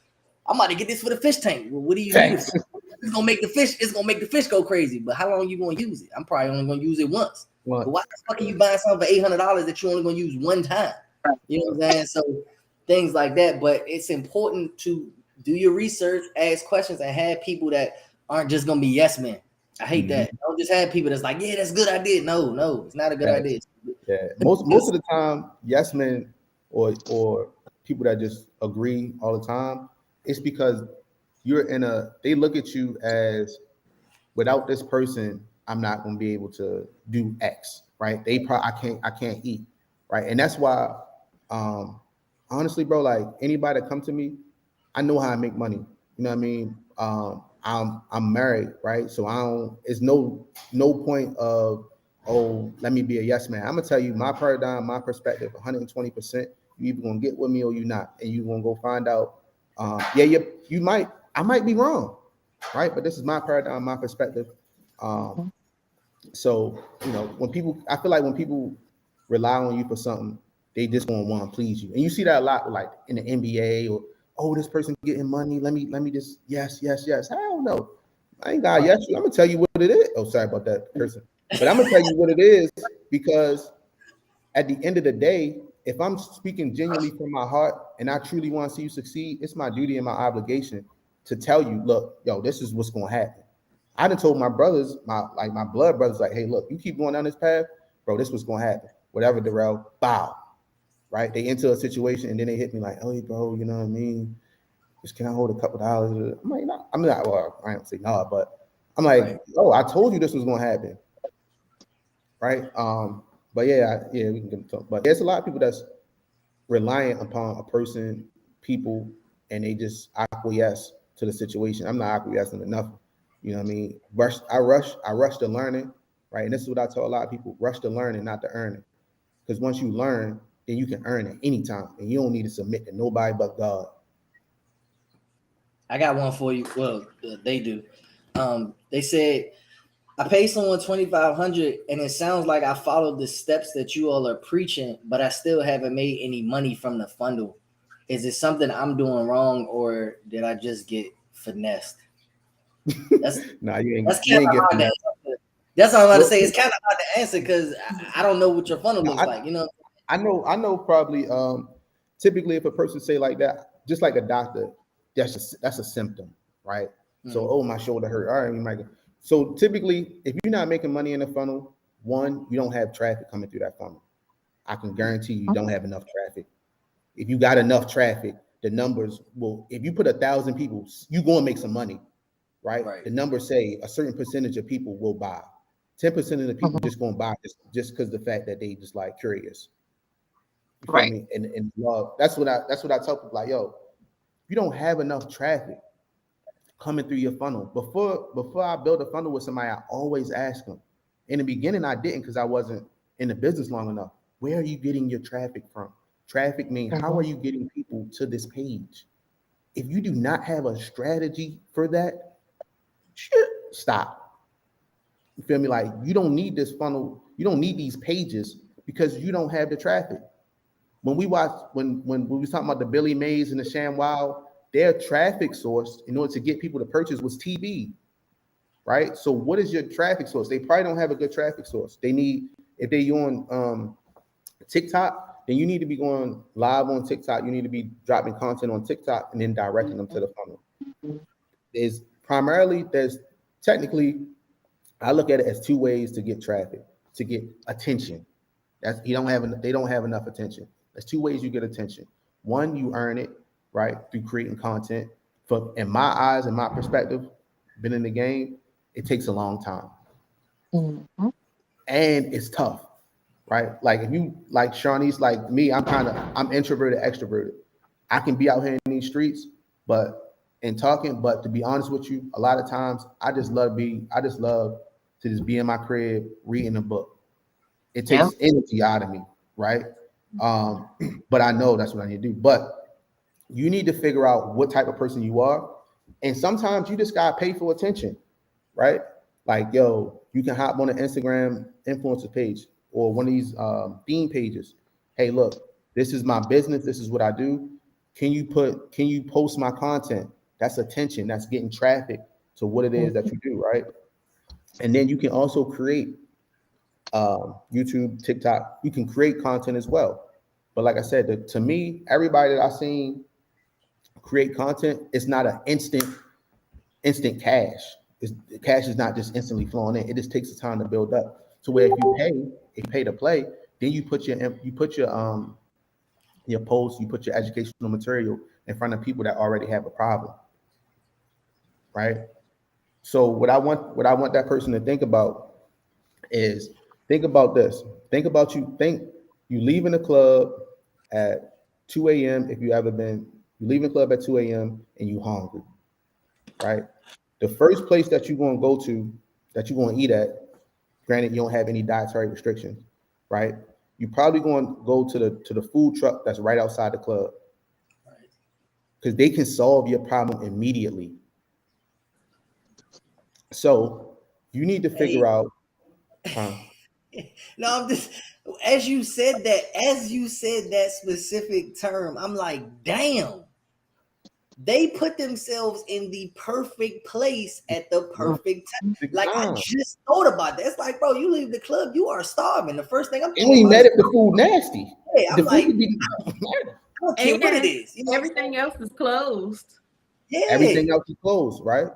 I'm about to get this for the fish tank. Well, what do you need it for? It's gonna make the fish go crazy. But how long are you gonna use it? I'm probably only gonna use it once. But why the fuck are you buying something for $800 that you're only gonna use one time? You know what I'm saying? So things like that. But it's important to do your research, ask questions, and have people that aren't just gonna be yes men. I hate that. Don't just have people that's like, yeah, that's a good idea. No, it's not a good idea. Yeah, most of the time, yes men or people that just agree all the time, it's because they look at you as, without this person, I'm not gonna be able to do X, right? I can't eat, right? And that's why, honestly, bro, like anybody that come to me, I know how I make money. You know what I mean? I'm married, right? So it's no point of oh, let me be a yes man. I'm gonna tell you my paradigm, my perspective, 120%. You either gonna get with me or you not, and you gonna go find out. You might, I might be wrong, right? But this is my paradigm, my perspective. So when people, I feel like when people rely on you for something, they just gonna want to please you, and you see that a lot, like in the NBA or this person getting money. Let me just yes. Hell no, I ain't gotta yes you. I'm gonna tell you what it is. Oh, sorry about that person, but I'm gonna tell you what it is because at the end of the day, if I'm speaking genuinely from my heart and I truly want to see you succeed, it's my duty and my obligation to tell you, look, yo, this is what's gonna happen. I done told my brothers, my blood brothers, like, hey, look, you keep going down this path, bro, this was gonna happen. Whatever, Darrell, bow. Right? They enter a situation and then they hit me like, oh, bro, you know what I mean? Just can I hold a couple dollars? I'm like, no, I'm not, well, I don't say no, but I'm like, oh, I told you this was gonna happen. Right? But yeah, we can talk. But there's a lot of people that's reliant upon a person, people, and they just acquiesce to the situation. I'm not acquiescing to nothing. You know what I mean? I rush to learning, right? And this is what I tell a lot of people: rush to learning, not to earn it. Because once you learn, then you can earn it anytime, and you don't need to submit to nobody but God. I got one for you. Well, they do. They said, I paid someone $2,500, and it sounds like I followed the steps that you all are preaching, but I still haven't made any money from the funnel. Is it something I'm doing wrong, or did I just get finessed? That's nah, you ain't. That's kind of hard to answer. That's all I'm about to say. It's kind of hard to answer because I don't know what your funnel looks like. I know. Probably. Typically, if a person say like that, just like a doctor, that's a symptom, right? Mm-hmm. So, oh, my shoulder hurt. All right, we might. So typically, if you're not making money in the funnel, one, you don't have traffic coming through that funnel. I can guarantee you don't have enough traffic. If you got enough traffic, the numbers will. If you put 1,000 people, you're going to make some money. Right? The numbers say a certain percentage of people will buy. 10% of the people just going to buy just because the fact that they just like curious. You feel me? And love. That's what I tell people, like, yo, you don't have enough traffic coming through your funnel. Before I build a funnel with somebody, I always ask them. In the beginning, I didn't because I wasn't in the business long enough. Where are you getting your traffic from? Traffic means how are you getting people to this page? If you do not have a strategy for that, stop. You feel me? Like, you don't need this funnel. You don't need these pages because you don't have the traffic. When we was talking about the Billy Mays and the ShamWow, their traffic source in order to get people to purchase was TV, right? So what is your traffic source? They probably don't have a good traffic source. They need, if they're on TikTok, then you need to be going live on TikTok. You need to be dropping content on TikTok and then directing them to the funnel. There's technically, I look at it as two ways to get traffic, to get attention. They don't have enough attention. There's two ways you get attention. One, you earn it, right, through creating content. In my eyes and my perspective, been in the game, it takes a long time. Mm-hmm. And it's tough, right? Like if you like Shawnee's like me, I'm introverted, extroverted. I can be out here in these streets, but to be honest with you, a lot of times I just love to just be in my crib reading a book. It takes energy out of me, right? But I know that's what I need to do. But you need to figure out what type of person you are. And sometimes you just gotta pay for attention, right? Like, yo, you can hop on an Instagram influencer page or one of these theme pages. Hey, look, this is my business. This is what I do. Can you post my content? That's attention. That's getting traffic to what it is that you do, right? And then you can also create YouTube, TikTok. You can create content as well. But like I said, to me, everybody that I've seen create content, it's not an instant cash. Cash is not just instantly flowing in. It just takes the time to build up. To where if you pay to play, then you put your post, you put your educational material in front of people that already have a problem. Right? So what I want that person to think about is, think about this. Think you leaving the club at 2 a.m. if you ever been, you leaving the club at 2 a.m. and you hungry, right? The first place that you're going to go to, that you're going to eat at, Granted, you don't have any dietary restrictions, right? You're probably going to go to the food truck that's right outside the club, because they can solve your problem immediately. So you need to figure out. No, I'm just as you said that specific term, I'm like, damn. They put themselves in the perfect place at the perfect time. Like, I just thought about that. It's like, bro, you leave the club, you are starving. The first thing I'm thinking ain't mad if the food nasty. Yeah, I'm like, I don't care what it is. You know, everything else is closed. Yeah. Everything else is closed, right?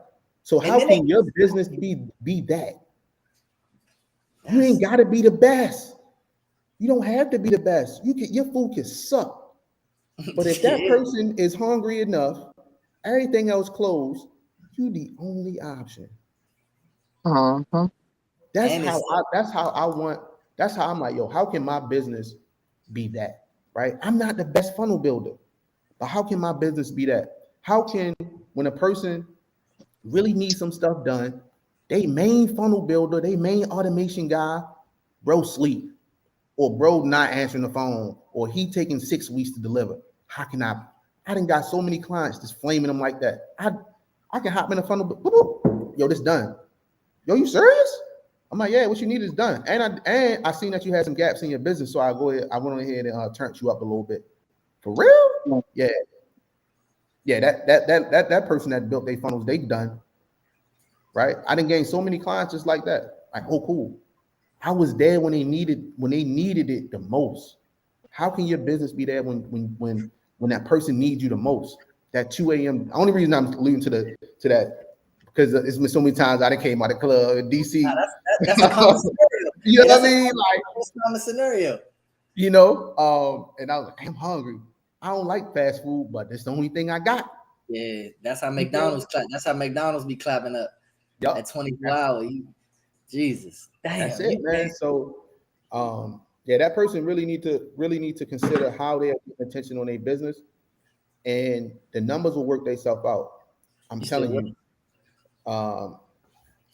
So how can your business be that? You ain't got to be the best. You don't have to be the best. Your food can suck. But if that person is hungry enough, everything else closed, you the only option. Uh-huh. That's how I'm like, yo, how can my business be that? Right? I'm not the best funnel builder, but how can my business be that? How can, when a person really needs some stuff done, they main funnel builder, they main automation guy, bro sleep, or bro not answering the phone, or he taking 6 weeks to deliver. How can I done got so many clients just flaming them like that. I can hop in the funnel, boop, boop, yo, this done. Yo, you serious? I'm like, yeah, what you need is done. And I seen that you had some gaps in your business, so I went ahead and turned you up a little bit. For real? Yeah. Yeah, that person that built their funnels, they done. Right? I didn't gain so many clients just like that. Like, oh, cool. I was there when they needed it the most. How can your business be there when that person needs you the most? That 2 a.m. The only reason I'm alluding to that, because it's been so many times I done came out of the club in DC. Nah, that's a common scenario. You know what I mean? Like, that's a common scenario. You know, and I was like, I'm hungry. I don't like fast food, but that's the only thing I got. Yeah, that's how McDonald's be clapping up. Yep. At 24 hours. Jesus. Damn. That's it, man. So yeah, that person really need to consider how they are paying attention on their business, and the numbers will work themselves out. I'm telling you.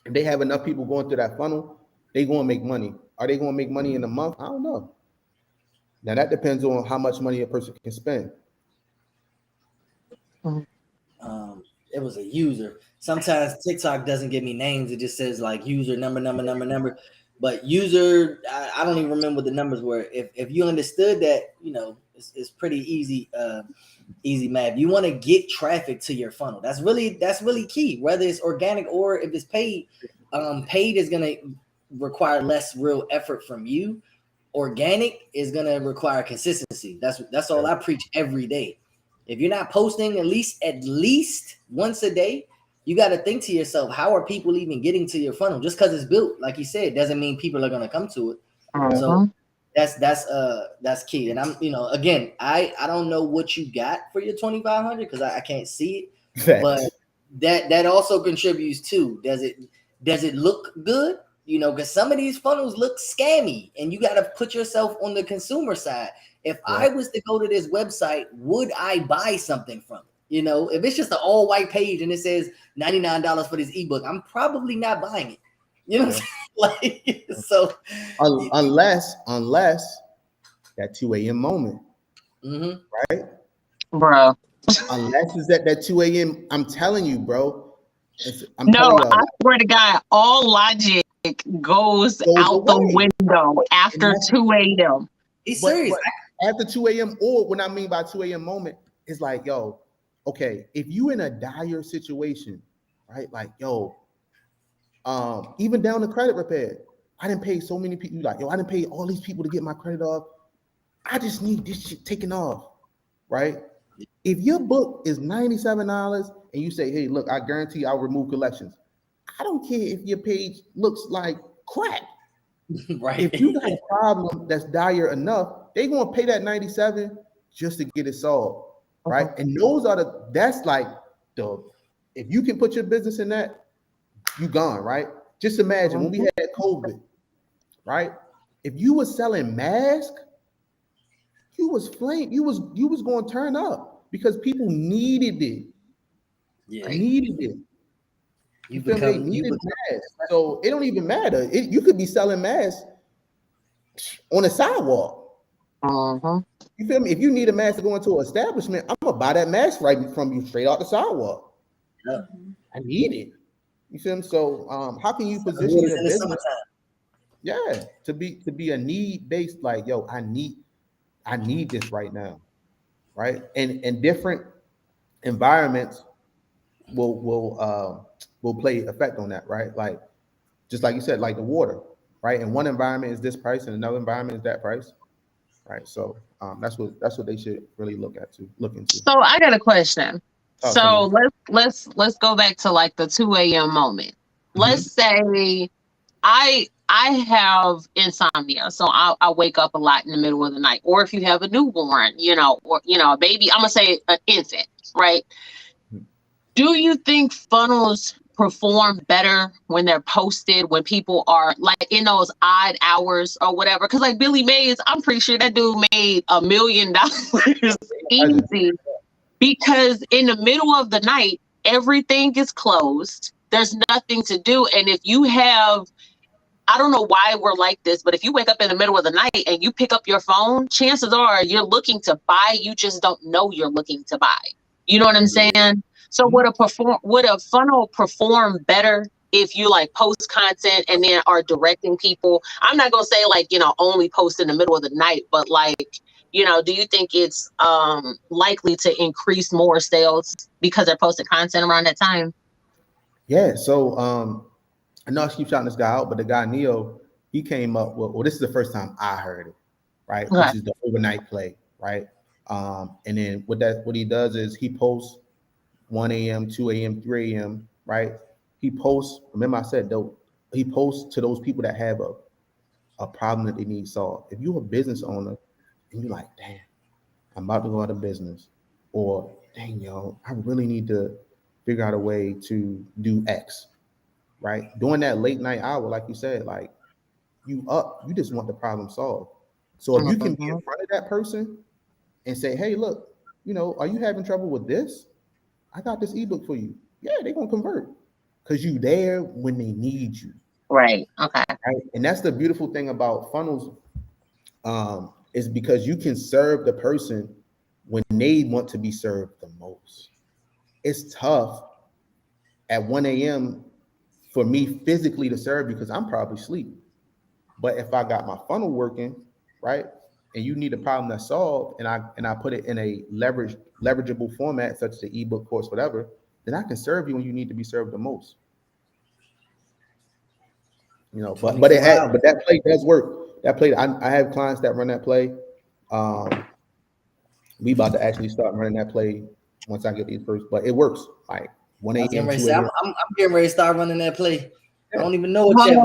If they have enough people going through that funnel, they going to make money. Are they going to make money in a month? I don't know. Now that depends on how much money a person can spend. It was a user. Sometimes TikTok doesn't give me names. It just says like user number. But user, I don't even remember what the numbers were. If you understood that, you know, it's pretty easy. Easy math. You want to get traffic to your funnel. That's really key. Whether it's organic or if it's paid, paid is gonna require less real effort from you. Organic is gonna require consistency. That's all I preach every day. If you're not posting at least once a day, you got to think to yourself, how are people even getting to your funnel? Just because it's built, like you said, doesn't mean people are gonna come to it. So that's key. And I'm, again, I don't know what you got for your 2,500 because I can't see it, but that also contributes too. Does it look good? Because some of these funnels look scammy, and you got to put yourself on the consumer side. If I was to go to this website, would I buy something from it? If it's just an all white page and it says $99 for this ebook, I'm probably not buying it. You know what I'm saying? Like, so unless that 2 a.m. moment, right, bro. Unless it's at that 2 a.m. I'm telling you, bro. I swear to God, all logic goes out the window after 2 a.m. He's serious. But after 2 a.m. or what I mean by 2 a.m. moment is like, yo, okay, if you in a dire situation, right? Like, yo, even down to credit repair, I didn't pay so many people. Like, yo, I didn't pay all these people to get my credit off. I just need this shit taken off, right? If your book is $97 and you say, hey, look, I guarantee I'll remove collections. I don't care if your page looks like crap. Right. If you got a problem that's dire enough, they're gonna pay that 97 just to get it solved, right? And that's like if you can put your business in that, you gone, right? Just imagine when we had COVID, right? If you were selling masks, you was going to turn up because people needed it. Yeah. Needed it. You feel me? They needed masks. So it don't even matter. You could be selling masks on the sidewalk. You feel me? If you need a mask to go into an establishment, I'm gonna buy that mask right from you straight off the sidewalk. Yeah. I need it. You feel me? So how can you position your business? Yeah, to be a need-based, like, yo, I need this right now, right? And different environments will play effect on that, right? Like, just like you said, like the water, right? In one environment is this price, and another environment is that price, right? So that's what they should really look into. So I got a question. So let's go back to like the 2 a.m. moment. Let's say I have insomnia, so I wake up a lot in the middle of the night. Or if you have a newborn, or a baby, I'm gonna say an infant, right? Do you think funnels perform better when they're posted, when people are like in those odd hours or whatever? Because like Billy Mays, I'm pretty sure that dude made $1 million easy, because in the middle of the night, everything is closed. There's nothing to do. And if you have, I don't know why we're like this, but if you wake up in the middle of the night and you pick up your phone, chances are you're looking to buy. You just don't know you're looking to buy. You know what I'm saying? So would a funnel perform better if you like post content and then are directing people? I'm not gonna say like, only post in the middle of the night, but like, do you think it's likely to increase more sales because they're posting content around that time? Yeah. So I know I keep shouting this guy out, but the guy Neo, he came up with, well, this is the first time I heard it, right? Okay. Which is the overnight play, right? And then what he does is he posts 1 a.m., 2 a.m., 3 a.m., right? He posts, remember I said, though, he posts to those people that have a problem that they need solved. If you're a business owner and you're like, damn, I'm about to go out of business, or dang, yo, I really need to figure out a way to do X, right? During that late night hour, like you said, like you just want the problem solved. So if you can be in front of that person and say, hey, look, are you having trouble with this? I got this ebook for you. Yeah, they're gonna convert because you there when they need you. Right. Okay. Right? And that's the beautiful thing about funnels, is because you can serve the person when they want to be served the most. It's tough at 1 a.m. for me physically to serve because I'm probably asleep. But if I got my funnel working, right, and you need a problem that's solved, and I put it in a leverageable format such as the ebook, course, whatever, then I can serve you when you need to be served the most. But that play does work. That play, I have clients that run that play. We about to actually start running that play once I get these first, but it works. Like 1 a.m. 2 a.m. I'm getting ready to start running that play. I don't even know it yet,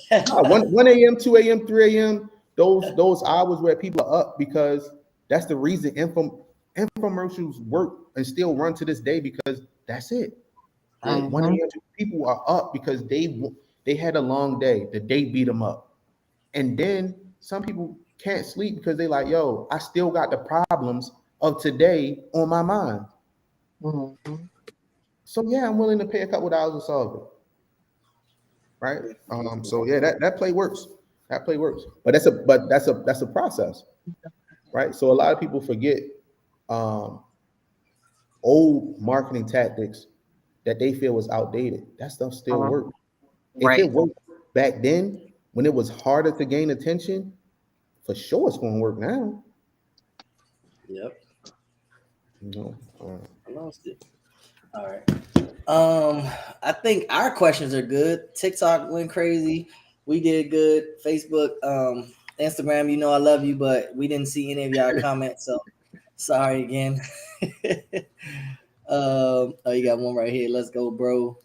but 1 a.m., 2 a.m., 3 a.m. Those hours where people are up, because that's the reason infomercials work and still run to this day, because that's it. 1 a.m. people are up because they had a long day. The day beat them up. And then some people can't sleep because they like, yo, I still got the problems of today on my mind. So yeah, I'm willing to pay a couple dollars to solve it. Right. So yeah, that play works. That play works. But that's a process. Right. So a lot of people forget old marketing tactics that they feel was outdated. That stuff still works. If it worked back then when it was harder to gain attention, for sure it's going to work now. Yep. I lost it. All right. I think our questions are good. TikTok went crazy. We did good. Facebook, Instagram, I love you, but we didn't see any of y'all comments, so sorry again. Oh, you got one right here. Let's go, bro.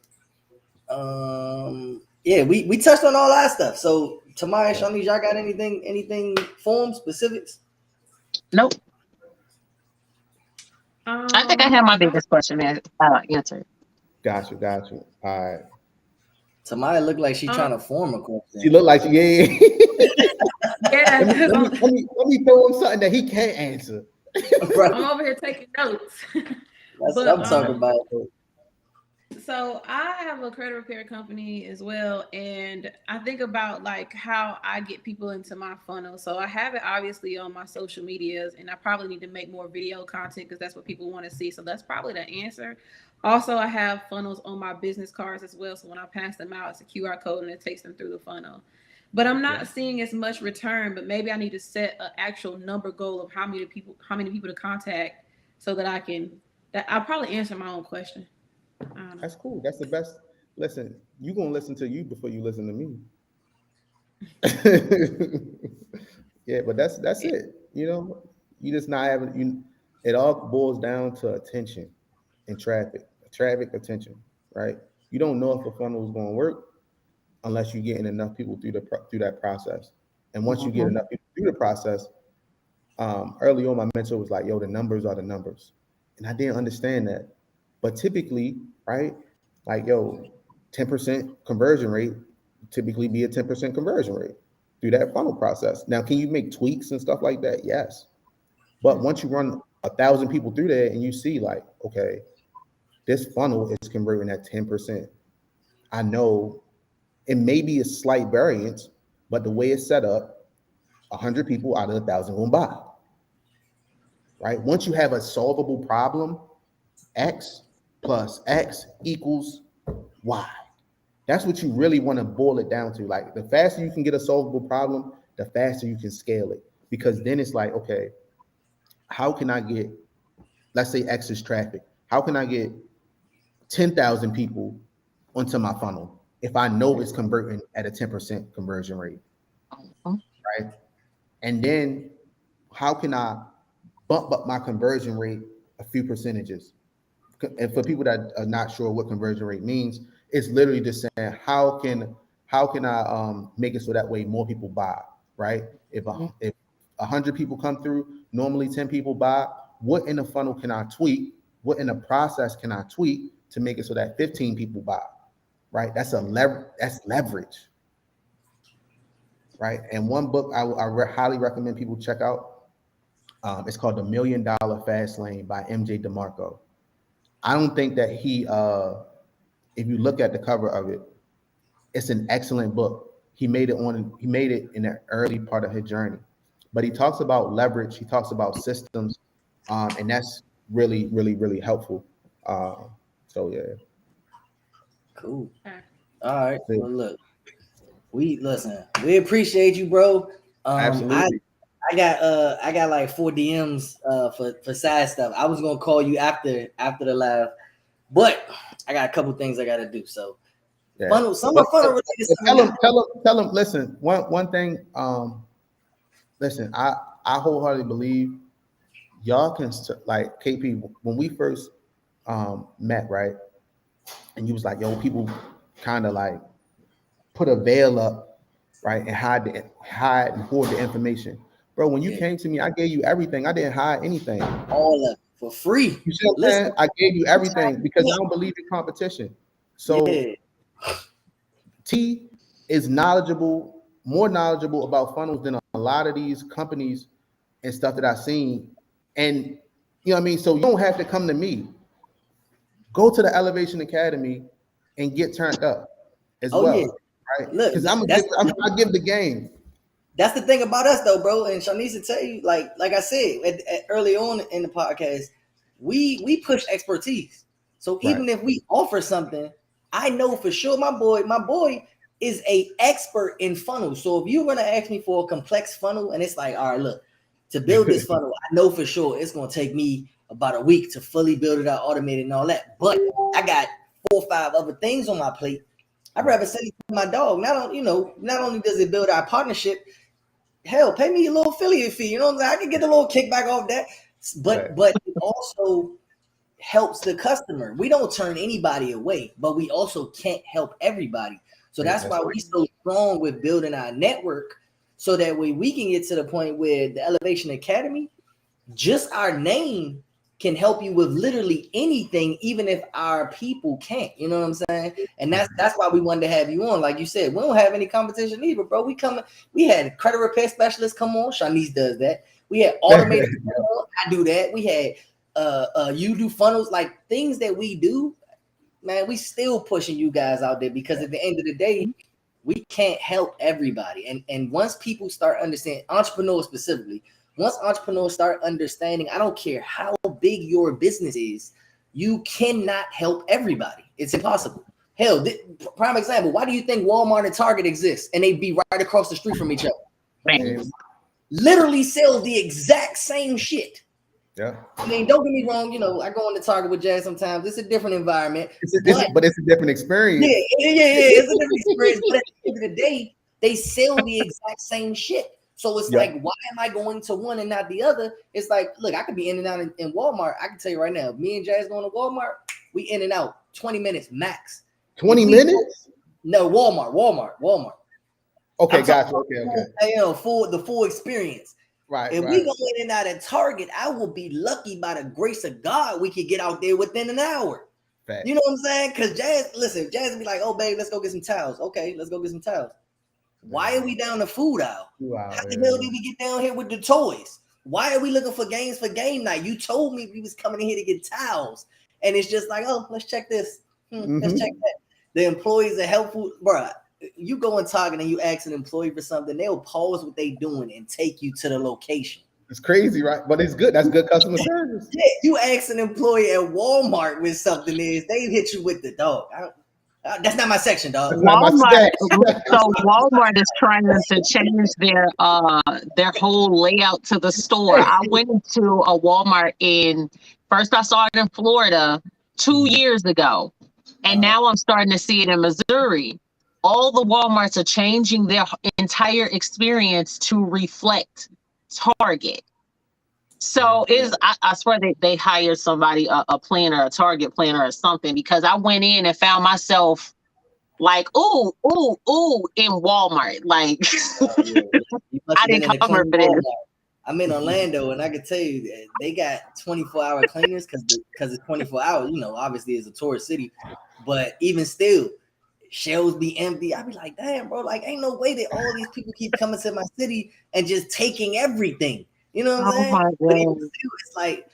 Yeah, we touched on all that stuff. So Tamaya, Shawneesh, y'all got anything form specifics? Nope. I think I have my biggest question answered. Got you. All right. Tamaya looked like she's trying to form a question. She looked like yeah. Yeah. let me throw him something that he can't answer. I'm over here taking notes. That's what I'm talking about. So I have a credit repair company as well, and I think about like how I get people into my funnel. So I have it obviously on my social medias, and I probably need to make more video content because that's what people want to see. So that's probably the answer. Also, I have funnels on my business cards as well. So when I pass them out, it's a QR code and it takes them through the funnel. But I'm not seeing as much return. But maybe I need to set an actual number goal of how many people to contact, so that I can. That I'll probably answer my own question. That's cool. That's the best. Listen, you gonna listen to you before you listen to me. Yeah, but that's it. You know, you just not having you. It all boils down to attention and traffic attention, right? You don't know if a funnel is going to work unless you're getting enough people through that process. And once you get enough people through the process, early on, my mentor was like, "Yo, the numbers are the numbers," and I didn't understand that. But typically, right, like, yo, 10% conversion rate typically be a 10% conversion rate through that funnel process. Now, can you make tweaks and stuff like that? Yes. But once you run 1,000 people through there and you see like, okay, this funnel is converting at 10%. I know it may be a slight variance, but the way it's set up, 100 people out of 1,000 will buy. Right? Once you have a solvable problem, X plus X equals Y. That's what you really want to boil it down to. Like, the faster you can get a solvable problem, the faster you can scale it. Because then it's like, okay, how can I get, let's say X is traffic. How can I get 10,000 people onto my funnel if I know it's converting at a 10% conversion rate, right? And then how can I bump up my conversion rate a few percentages? And for people that are not sure what conversion rate means, it's literally just saying how can I make it so that way more people buy, right? If 100 people come through, normally 10 people buy. What in the funnel can I tweak? What in the process can I tweak to make it so that 15 people buy, right? That's leverage, right? And one book I highly recommend people check out. It's called The $1 Million Fast Lane by MJ DeMarco. I don't think that he, if you look at the cover of it, it's an excellent book. He made it in the early part of his journey, but he talks about leverage. He talks about systems, and that's really, really, really helpful. So yeah. Cool. All right. Well, look, we appreciate you, bro. Absolutely. I got like 4 DMs for side stuff. I was gonna call you after the live, but I got a couple things I gotta do. So yeah. Funnel tell them. Listen, one thing. Listen, I wholeheartedly believe y'all can, like, KP, when we first met, right? And you was like, yo, people kind of like put a veil up, right, and hide and hoard the information. Bro, when you came to me, I gave you everything. I didn't hide anything. All of it for free. You see what I'm saying? I gave you everything because I don't believe in competition. So T is more knowledgeable about funnels than a lot of these companies and stuff that I've seen. And you know what I mean? So you don't have to come to me. Go to the Elevation Academy and get turned up as well. Yeah. Right? Look, because I give the game. That's the thing about us, though, bro. And Shanice will tell you, like I said early on in the podcast, we push expertise. So even if we offer something, I know for sure my boy is a expert in funnels. So if you're gonna ask me for a complex funnel, and it's like, all right, look, to build this funnel, I know for sure it's gonna take me about a week to fully build it out, automate it, and all that. But I got 4 or 5 other things on my plate. I'd rather send it to my dog. Not only does it build our partnership, hell, pay me a little affiliate fee. You know what I'm saying? I can get a little kickback off that. But it also helps the customer. We don't turn anybody away, but we also can't help everybody. So that's why we're so strong with building our network, so that way we can get to the point where the Elevation Academy, just our name can help you with literally anything, even if our people can't. You know what I'm saying? And that's why we wanted to have you on. Like you said, we don't have any competition either, bro. We had credit repair specialists come on. Shanice does that. We had automated I do that. We had you do funnels, like things that we do. man, we still pushing you guys out there because at the end of the day, we can't help everybody. And once people start understanding, entrepreneurs specifically, once entrepreneurs start understanding, I don't care how big your business is, you cannot help everybody. It's impossible. Hell, prime example, why do you think Walmart and Target exist and they be right across the street from each other? Thanks. Literally sell the exact same shit. Yeah. I mean, don't get me wrong. You know, I go into Target with Jazz sometimes. It's a different environment. But it's a different experience. Yeah. It's a different experience. But at the end of the day, they sell the exact same shit. So it's like, why am I going to one and not the other? It's like, look, I could be in and out in Walmart. I can tell you right now, me and Jazz going to Walmart, we in and out 20 minutes max. 20 minutes? No, Walmart. Okay, gotcha. Okay. You know, the full experience. Right. If we go in and out of Target, I will be lucky by the grace of God we could get out there within an hour. Fact. You know what I'm saying? Because Jazz be like, oh, babe, let's go get some towels. Okay, let's go get some towels. Why are we down the food aisle? How the hell did we get down here with the toys? Why are we looking for games for game night? You told me we was coming in here to get towels. And it's just like, oh, let's check this. Let's check that. The employees are helpful. Bro, you go in Target and you ask an employee for something, they'll pause what they doing and take you to the location. It's crazy, right? But it's good. That's good customer service. Yeah, you ask an employee at Walmart where something is, they hit you with the dog. That's not my section, dog. Walmart is trying to change their whole layout to the store. I went into a Walmart first I saw it in Florida 2 years ago, and now I'm starting to see it in Missouri. All the Walmarts are changing their entire experience to reflect Target. So I swear they hired somebody, a planner, a Target planner or something, because I went in and found myself like, ooh, in Walmart. Like, I didn't come for this. I'm in Orlando, and I can tell you they got 24-hour cleaners because it's 24 hours. You know, obviously it's a tourist city, but even still, shelves be empty. I be like, damn, bro, like ain't no way that all these people keep coming to my city and just taking everything. You know what I'm saying? But even still, it's like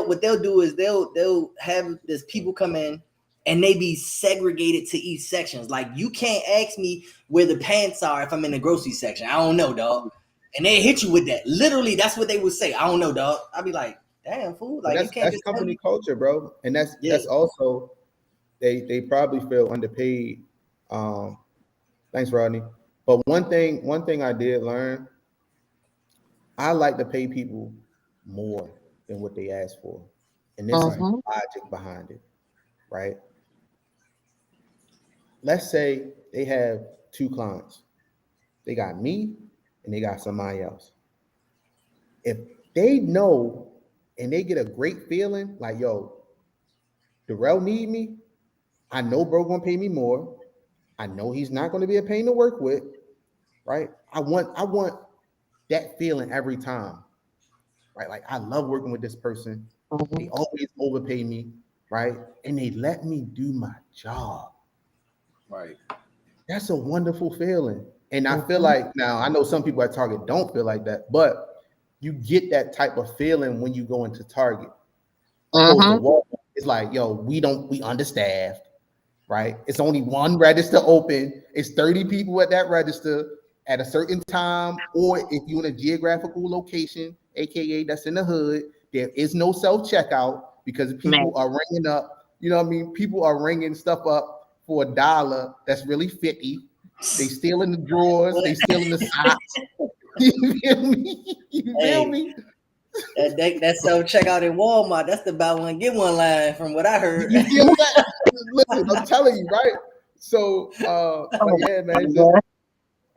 what they'll do is they'll have this people come in and they be segregated to each sections. Like you can't ask me where the pants are if I'm in the grocery section. I don't know, dog. And they hit you with that. Literally, that's what they would say. I don't know, dog. I'd be like, damn, fool. Like you can't. That's company culture, bro. And that's also they probably feel underpaid. Thanks, Rodney. But one thing I did learn, I like to pay people more than what they ask for. And this is the logic behind it, right? Let's say they have 2 clients. They got me and they got somebody else. If they know and they get a great feeling like, yo, Darrell need me, I know bro gonna pay me more. I know he's not going to be a pain to work with, right? I want that feeling every time, right? Like I love working with this person. They always overpay me, right? And they let me do my job, right? That's a wonderful feeling. And I feel like now I know some people at Target don't feel like that, but you get that type of feeling when you go into Target. It's like, yo, we understaffed. Right? It's only one register open. It's 30 people at that register at a certain time, or if you're in a geographical location, aka that's in the hood, there is no self-checkout because people are ringing up, you know what I mean? People are ringing stuff up for $1 that's really 50. They stealing the drawers, they stealing the socks. You feel me? You feel me? That self-checkout in Walmart, that's the buy one, get one line from what I heard. You feel that? Listen, I'm telling you, right? So, yeah, man,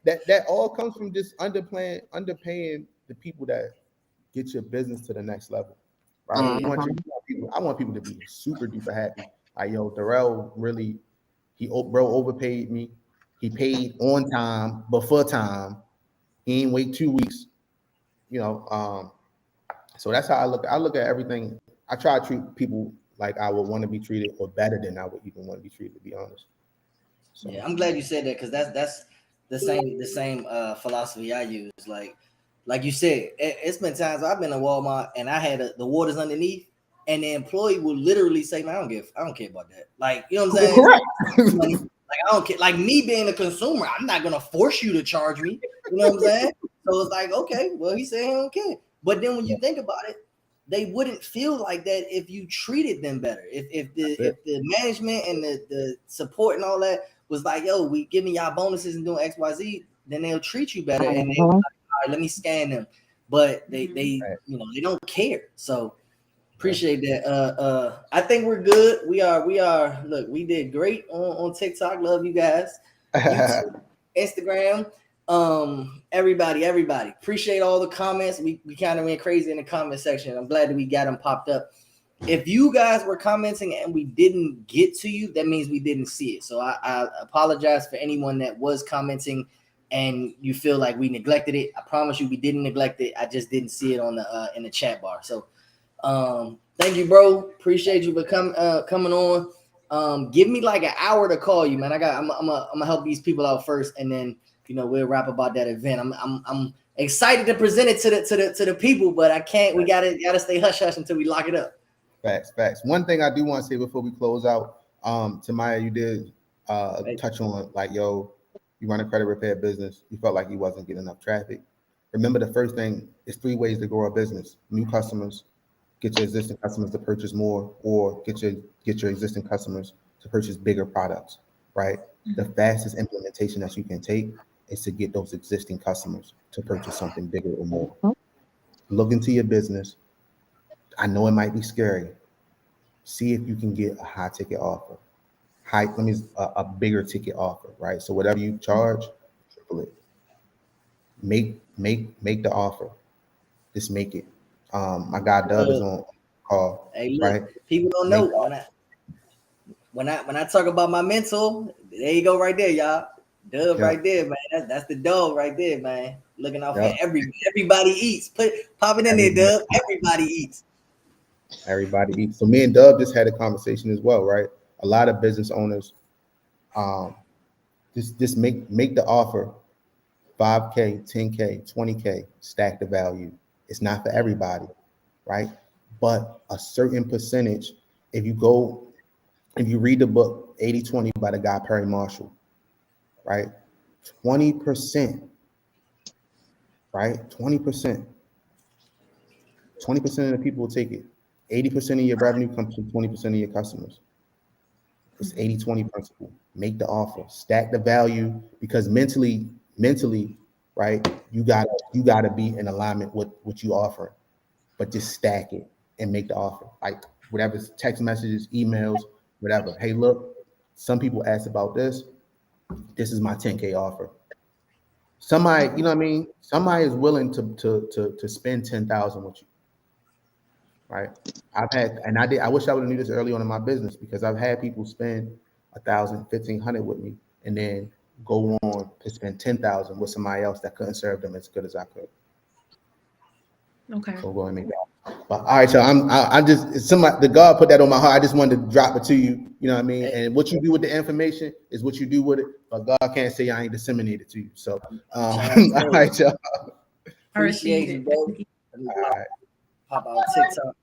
that all comes from just underpaying the people that get your business to the next level, right? I want people to be super duper happy. Like, yo, Darrell really, bro overpaid me. He paid on time, before time. He ain't wait 2 weeks, you know. So that's how I look. I look at everything. I try to treat people like I would want to be treated, or better than I would even want to be treated, to be honest. So. Yeah, I'm glad you said that because that's the same philosophy I use. Like you said, it's been times I've been in Walmart and I had the waters underneath, and the employee will literally say, "Man, I don't care about that." Like, you know what I'm saying? Correct. Money. Like, I don't care. Like, me being a consumer, I'm not gonna force you to charge me. You know what I'm saying? So it's like, okay, well, he said he don't care. But then when you think about it, they wouldn't feel like that if you treated them better. If the management and the support and all that was like, yo, we giving y'all bonuses and doing XYZ, then they'll treat you better. And they'll be like, all right, let me scan them. But they you know, they don't care. So appreciate that. I think we're good. We are look, we did great on TikTok. Love you guys. YouTube, Instagram. Everybody appreciate all the comments. We kind of went crazy in the comment section. I'm glad that we got them popped up. If you guys were commenting and we didn't get to you, that means we didn't see it. So I apologize for anyone that was commenting and you feel like we neglected it. I promise you we didn't neglect it. I just didn't see it on the in the chat bar. So thank you, bro. Appreciate you for coming on. Give me like an hour to call you, man. I'm gonna help these people out first, and then you know we'll wrap about that event. I'm excited to present it to the people, but I can't. We gotta stay hush hush until we lock it up. Facts. One thing I do want to say before we close out, Tamaya, you did touch on like, yo, you run a credit repair business. You felt like you wasn't getting enough traffic. Remember, the first thing is 3 ways to grow a business: new customers, get your existing customers to purchase more, or get your existing customers to purchase bigger products, right? The fastest implementation that you can take is to get those existing customers to purchase something bigger or more. Look into your business. I know it might be scary. See if you can get a high ticket offer. A bigger ticket offer, right? So whatever you charge, triple it. Make the offer. Just make it. My guy Dub is on call. Hey, look, right? People don't know when I talk about my mentor. There you go, right there, y'all. Dub right there, man. That's the dog right there, man. Looking out for everybody eats. Pop it in there, Dub. Everybody eats. Everybody eats. So me and Dub just had a conversation as well, right? A lot of business owners, just make the offer. 5K, 10K, 20K, stack the value. It's not for everybody, right? But a certain percentage, if you read the book 80-20 by the guy Perry Marshall, right? 20%, right? 20% of the people will take it. 80% of your revenue comes from 20% of your customers. It's 80-20 principle. Make the offer, stack the value, because mentally, right? You gotta be in alignment with what you offer, but just stack it and make the offer. Like whatever, text messages, emails, whatever. Hey, look, some people asked about this. This is my 10K offer. Somebody, you know what I mean? Somebody is willing to spend 10,000 with you, right? I wish I would have knew this early on in my business, because I've had people spend 1,000, 1,500 with me, and then go on to spend 10,000 with somebody else that couldn't serve them as good as I could. Okay. So go ahead and make that. But all right, so I'm just the God put that on my heart. I just wanted to drop it to you. You know what I mean? And what you do with the information is what you do with it. But God can't say I ain't disseminated to you. So all right, y'all. Appreciate you, bro. Pop out TikTok.